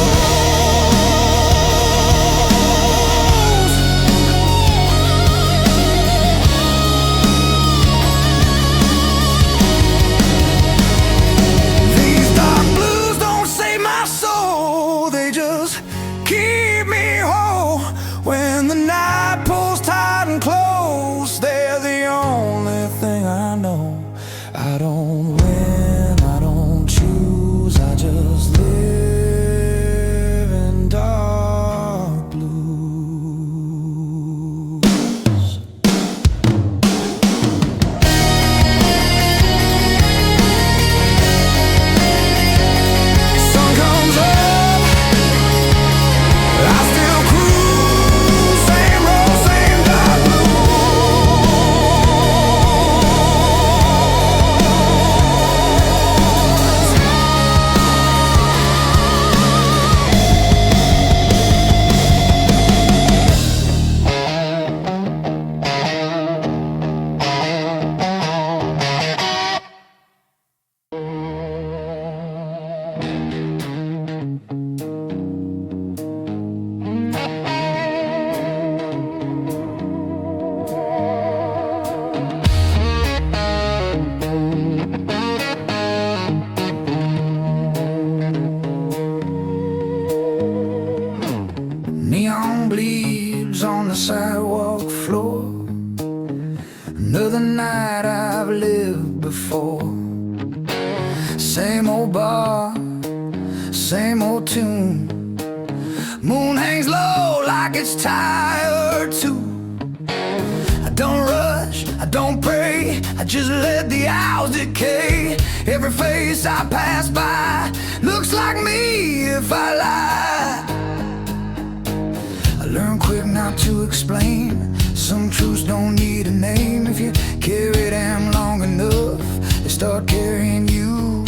These dark blues don't save my soul, they just keep me whole. When the night pulls tight and close, they're the only thing I know. I don't win, I don't choose, I just live in dark blues. Sun comes up, I still cruise, same road, same dark Neon bleeds on the sidewalk floor. Another night I've lived before. Same old bar, same old tune. Moon hangs low like it's tired too. I don't rush, I don't pray, I just let the hours decay. Every face I pass by looks like me if I lie. I learn quick not to explain. Some truths don't need a name. If you carry them long enough, they start carrying you.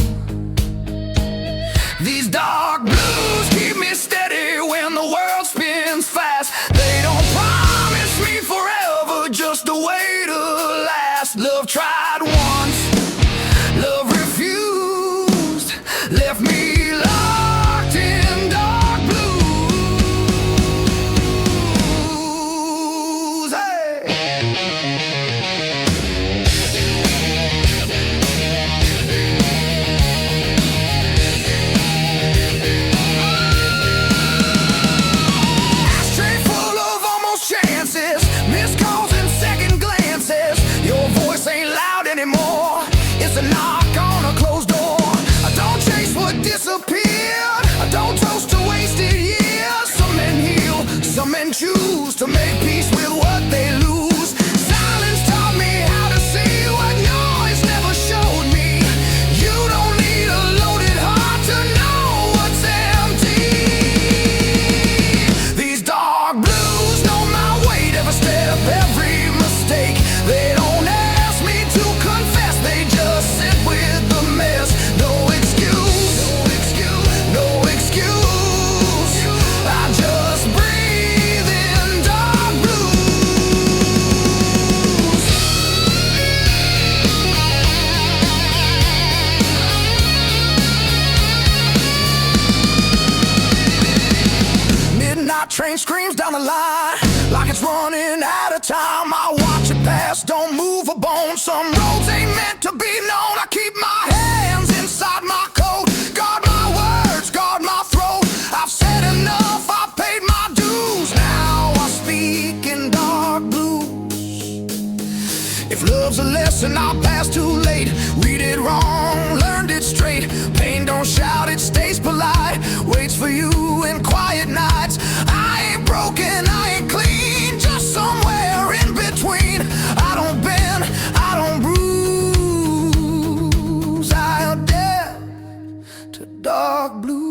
These dark blues keep me steady when the world spins fast. They don't promise me forever, just a way to last. Love tried once, love refused, left me locked in dark blues. Hey. Ashtray full of almost chances, missed calls and second glances. Your voice ain't loud anymore, it's a knock on a closed door. I don't chase what disappeared, I don't toast to wasted years. Some men heal, some men choose to make peace with what they lose. Silence taught me how to see what noise never showed me. You don't need a loaded heart to know what's empty. These dark blues know my weight, every step, every mistake. They don't ask me to confess, they just sit with the mess. No excuse, no excuse, no excuse. I just breathe in dark blues. Midnight train screams down the line like it's running out of time. I watch it pass, don't move a bone. Some roads ain't meant to be known. I keep my hands inside my coat, guard my words, guard my throat. I've said enough, I've paid my dues. Now lesson I passed too late. Read it wrong, learned it straight. Pain don't shout, it stays polite. Waits for you in quiet nights. I ain't broken, I ain't clean, just somewhere in between. I don't bend, I don't bruise. I adapt to dark blues.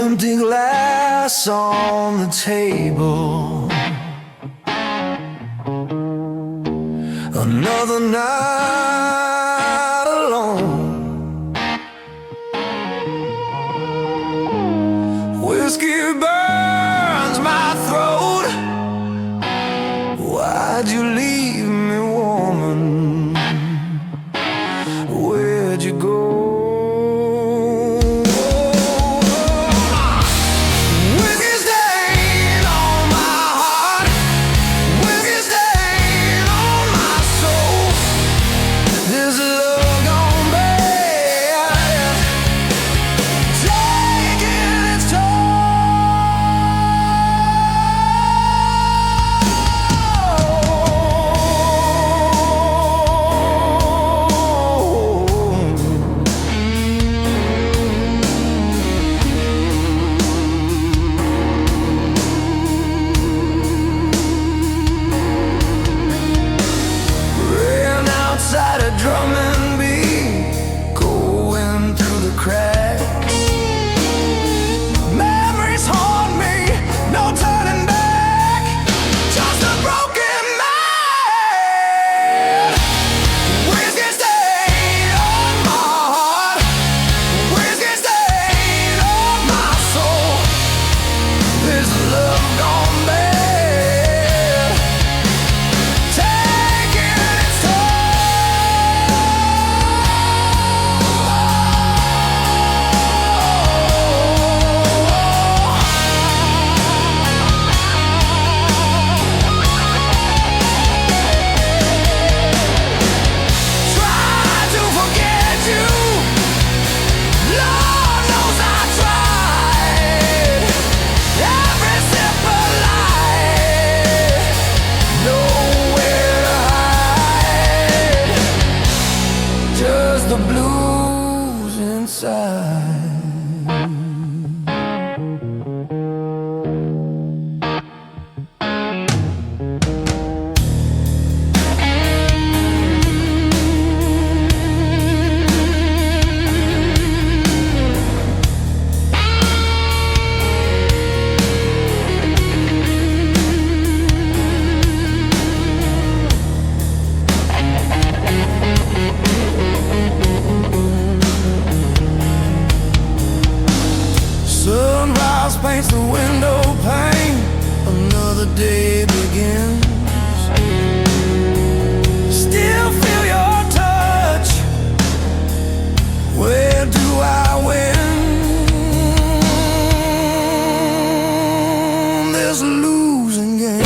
Empty glass on the table. Another night alone. Whiskey burns my throat. Why'd you leave me, woman? Where'd you go? sunrise paints the window pane. Another day begins. Still feel your touch. Where do I win? There's a losing game.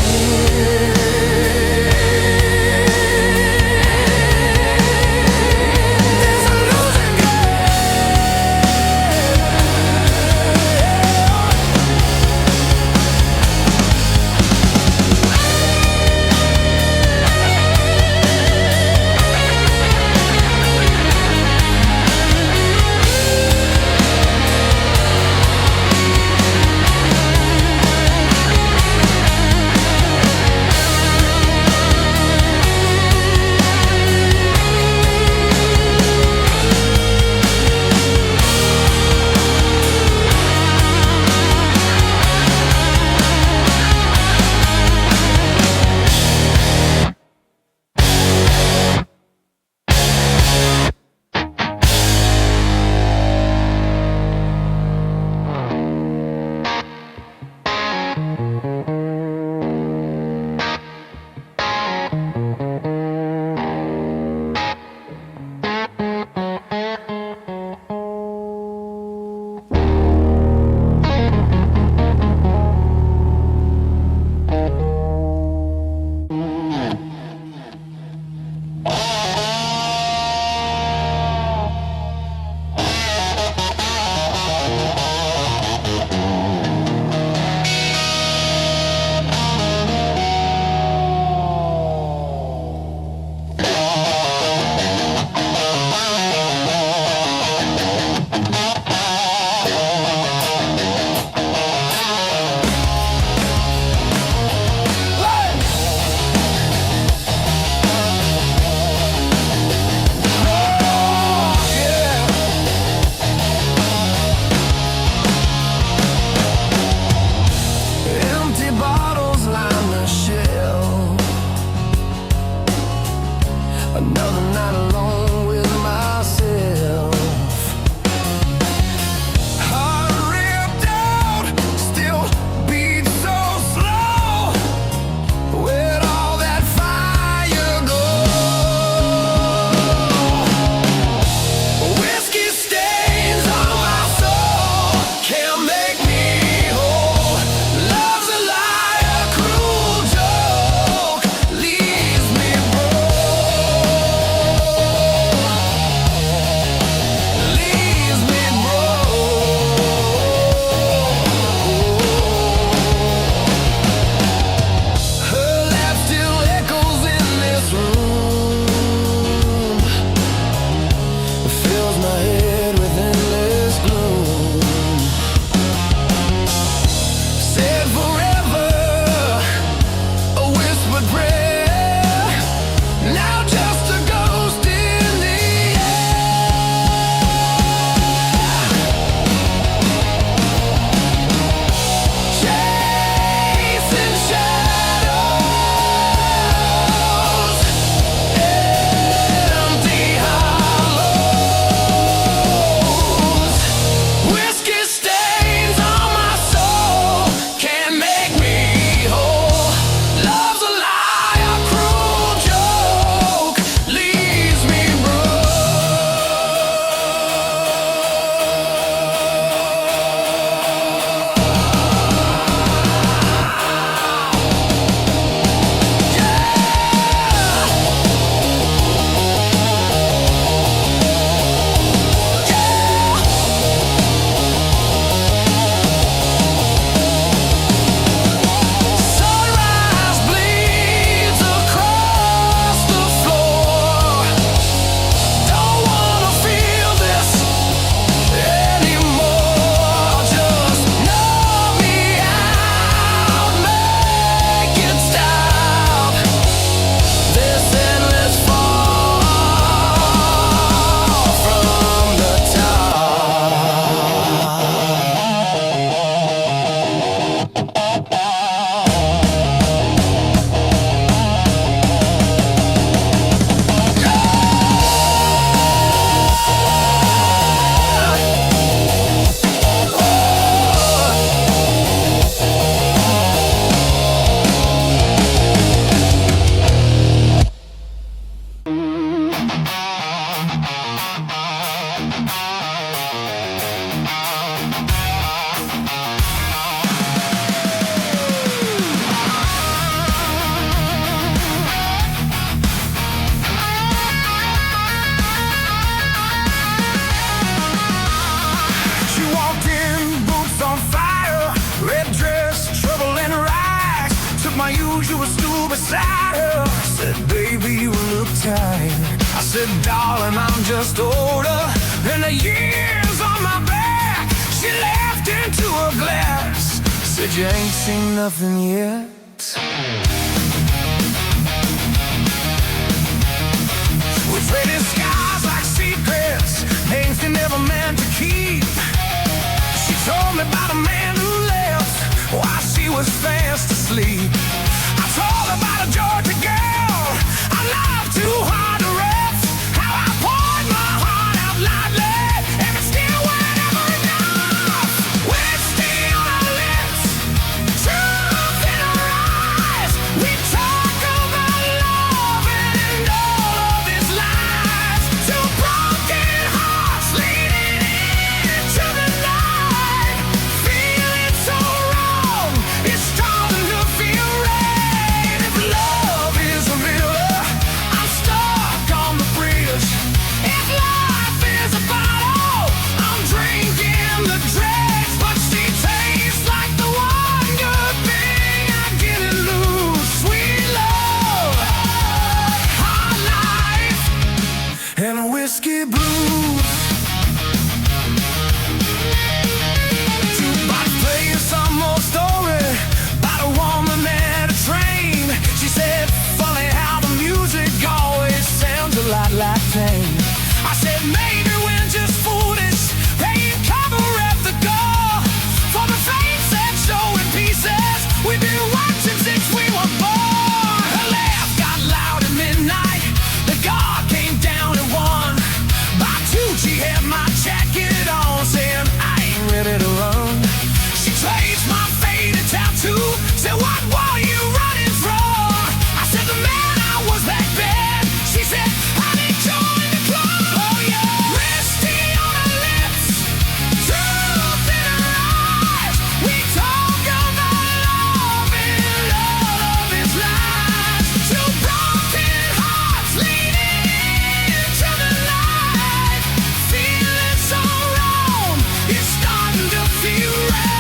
you were still beside her. Said, baby, you look tired. I said, darling, I'm just older, and the years on my back. She laughed into a glass. Said, you ain't seen nothing yet. We traded skies like secrets, names they never meant to keep. She told me about a man who left while she was fast asleep. I told her about a Georgia girl I loved too hard to rest. How I poured my heart out loudly, and it still weren't ever enough. Whiskey on her lips, truth in her eyes. We talk about love and all of its lies. Two broken hearts leading into the night. Feeling so wrong, it's starting to feel right. If love is a river, I'm stuck on the bridge. If life is a bottle, I'm drinking the dregs. But she tastes like the one good thing I didn't lose. Sweet love, hard life, and whiskey blues. Jukebox playing some more story about a woman at a train. She said, funny how the music always sounds a lot like pain. I said, maybe we're just foolish, paying cover at the door for the fame set show in pieces we've been watching since we were born. Her laugh got loud at midnight, the guard came down at 1. By 2 she had my jacket on, saying I ain't ready to run. She traced my faded tattoo, said, what war you running from? I said, the man I was back then. She said, I didn't join the club. Oh yeah. Misty on her lips, truth in her eyes. We talk about love and all of its lies. Two broken hearts leading into the night. Feeling so wrong, it's starting to feel right.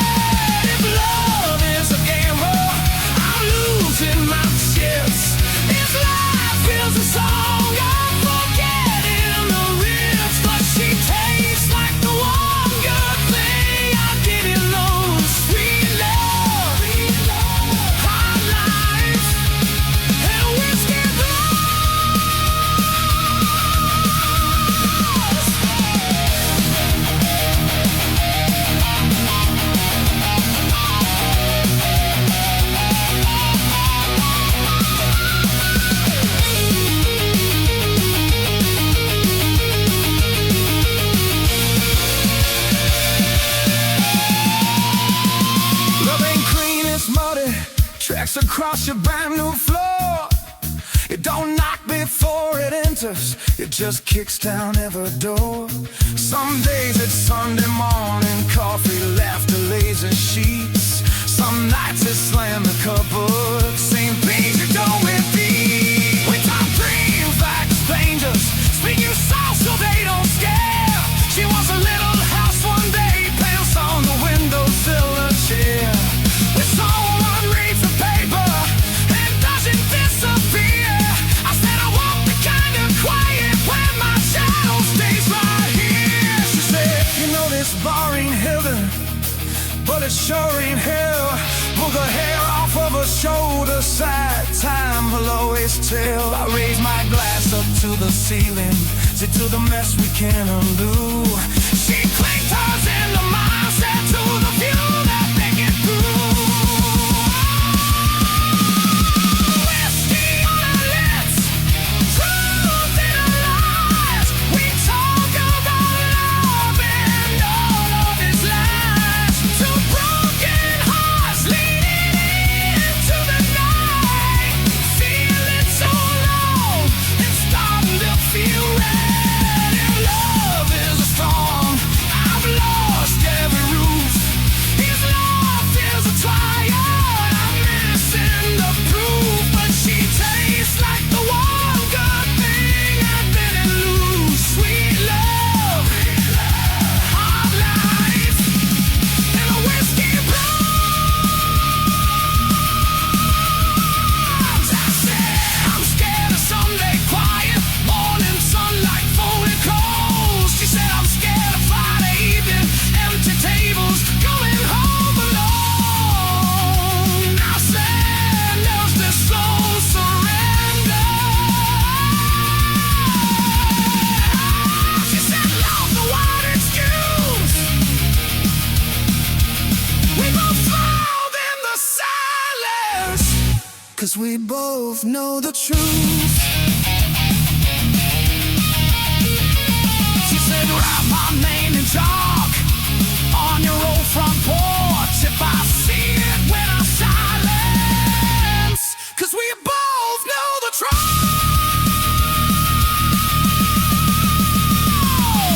If love is a gamble, I'm losing my chips. If life is a song, I'm forgetting the riffs. But she tastes like the one good thing I didn't lose. Sweet love, hard life, and whiskey blues. Love ain't clean, it's muddy. Tracks across your brand new floor. It don't knock before it enters, it just kicks down every door. Some days it's Sunday morning, coffee, laughter, lazy sheets. Some nights it's slam the cupboard, same page you don't repeat. We talk dreams like strangers, speaking soft so they don't scare. She wants a little house one day, pants on the windowsill, a chair. We saw one reads the paper and doesn't disappear. I said I want the kind of quiet where my shadow stays right here. She said, you know this bar ain't heaven, but it sure ain't hell. Pull the hair off of her shoulder side, time will always tell. I raise my glass up to the ceiling, say to the mess we can't undo. She clicked hers into mine, said to the few that make it through. Whiskey on her lips, truth in her eyes. We talk about love and all of its lies. Two broken hearts leading into the night. Feeling so long, it's starting to feel right. If love is a storm, I've lost every rule. 'cause we both know the truth. She said, write my name in chalk on your old front porch. If I see it when I silence, 'cause we both know the truth.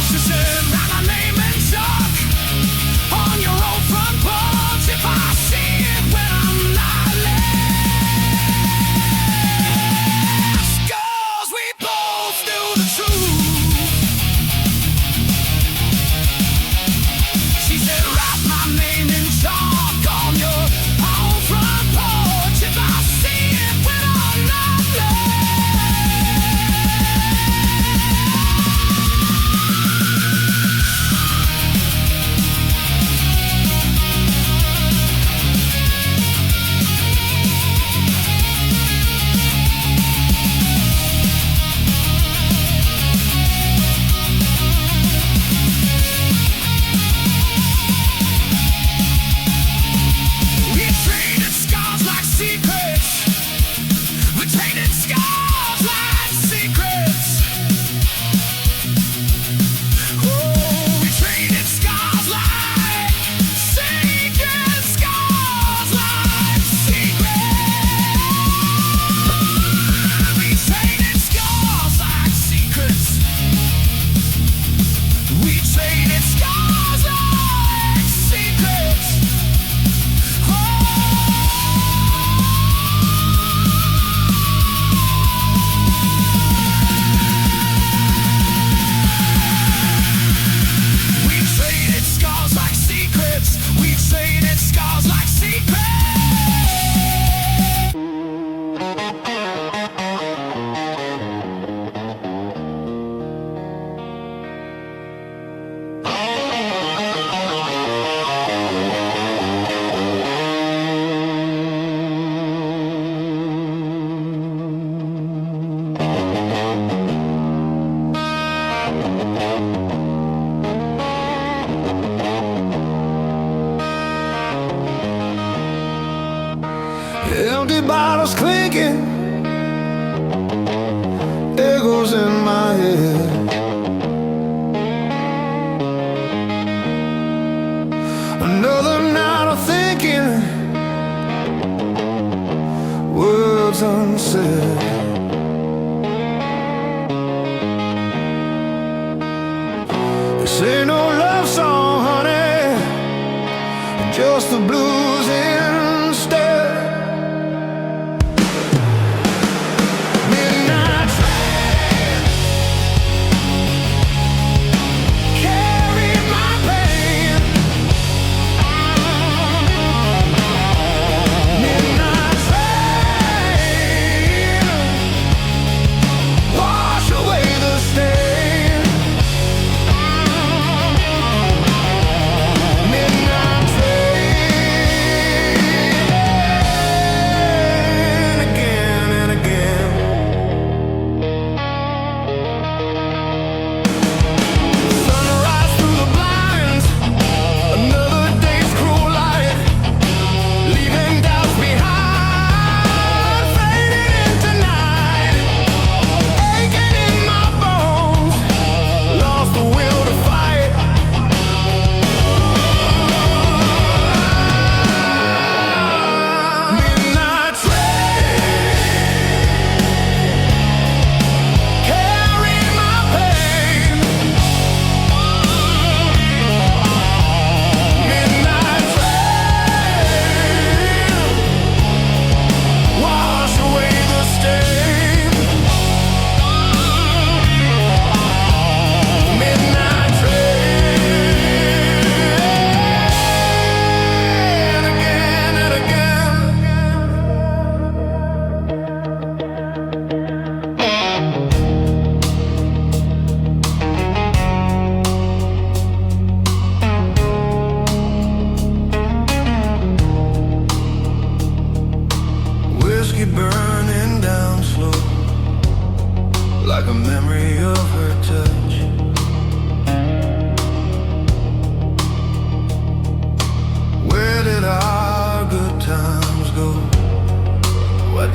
She said, write my name in chalk on your old front porch. If I see it when I'm not left, 'cause we both knew the truth. She said, write my name in chalk on your old front porch. If I see it when I'm not left. We traded scars like secrets. We traded scars like secrets. Oh, we traded scars like secrets. Scars like secrets. We traded scars like secrets. We traded scars like secrets. We traded scars like secrets. We traded scars like secrets. Empty bottles clinking, echoes in my head. Another night of thinking, words unsaid. This ain't no love song, honey, just the blues instead. Midnight train carried my pain. Midnight train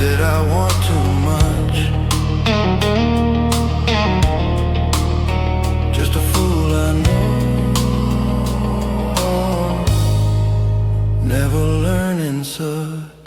Did I want too much? Just a fool, I know. Never learning such.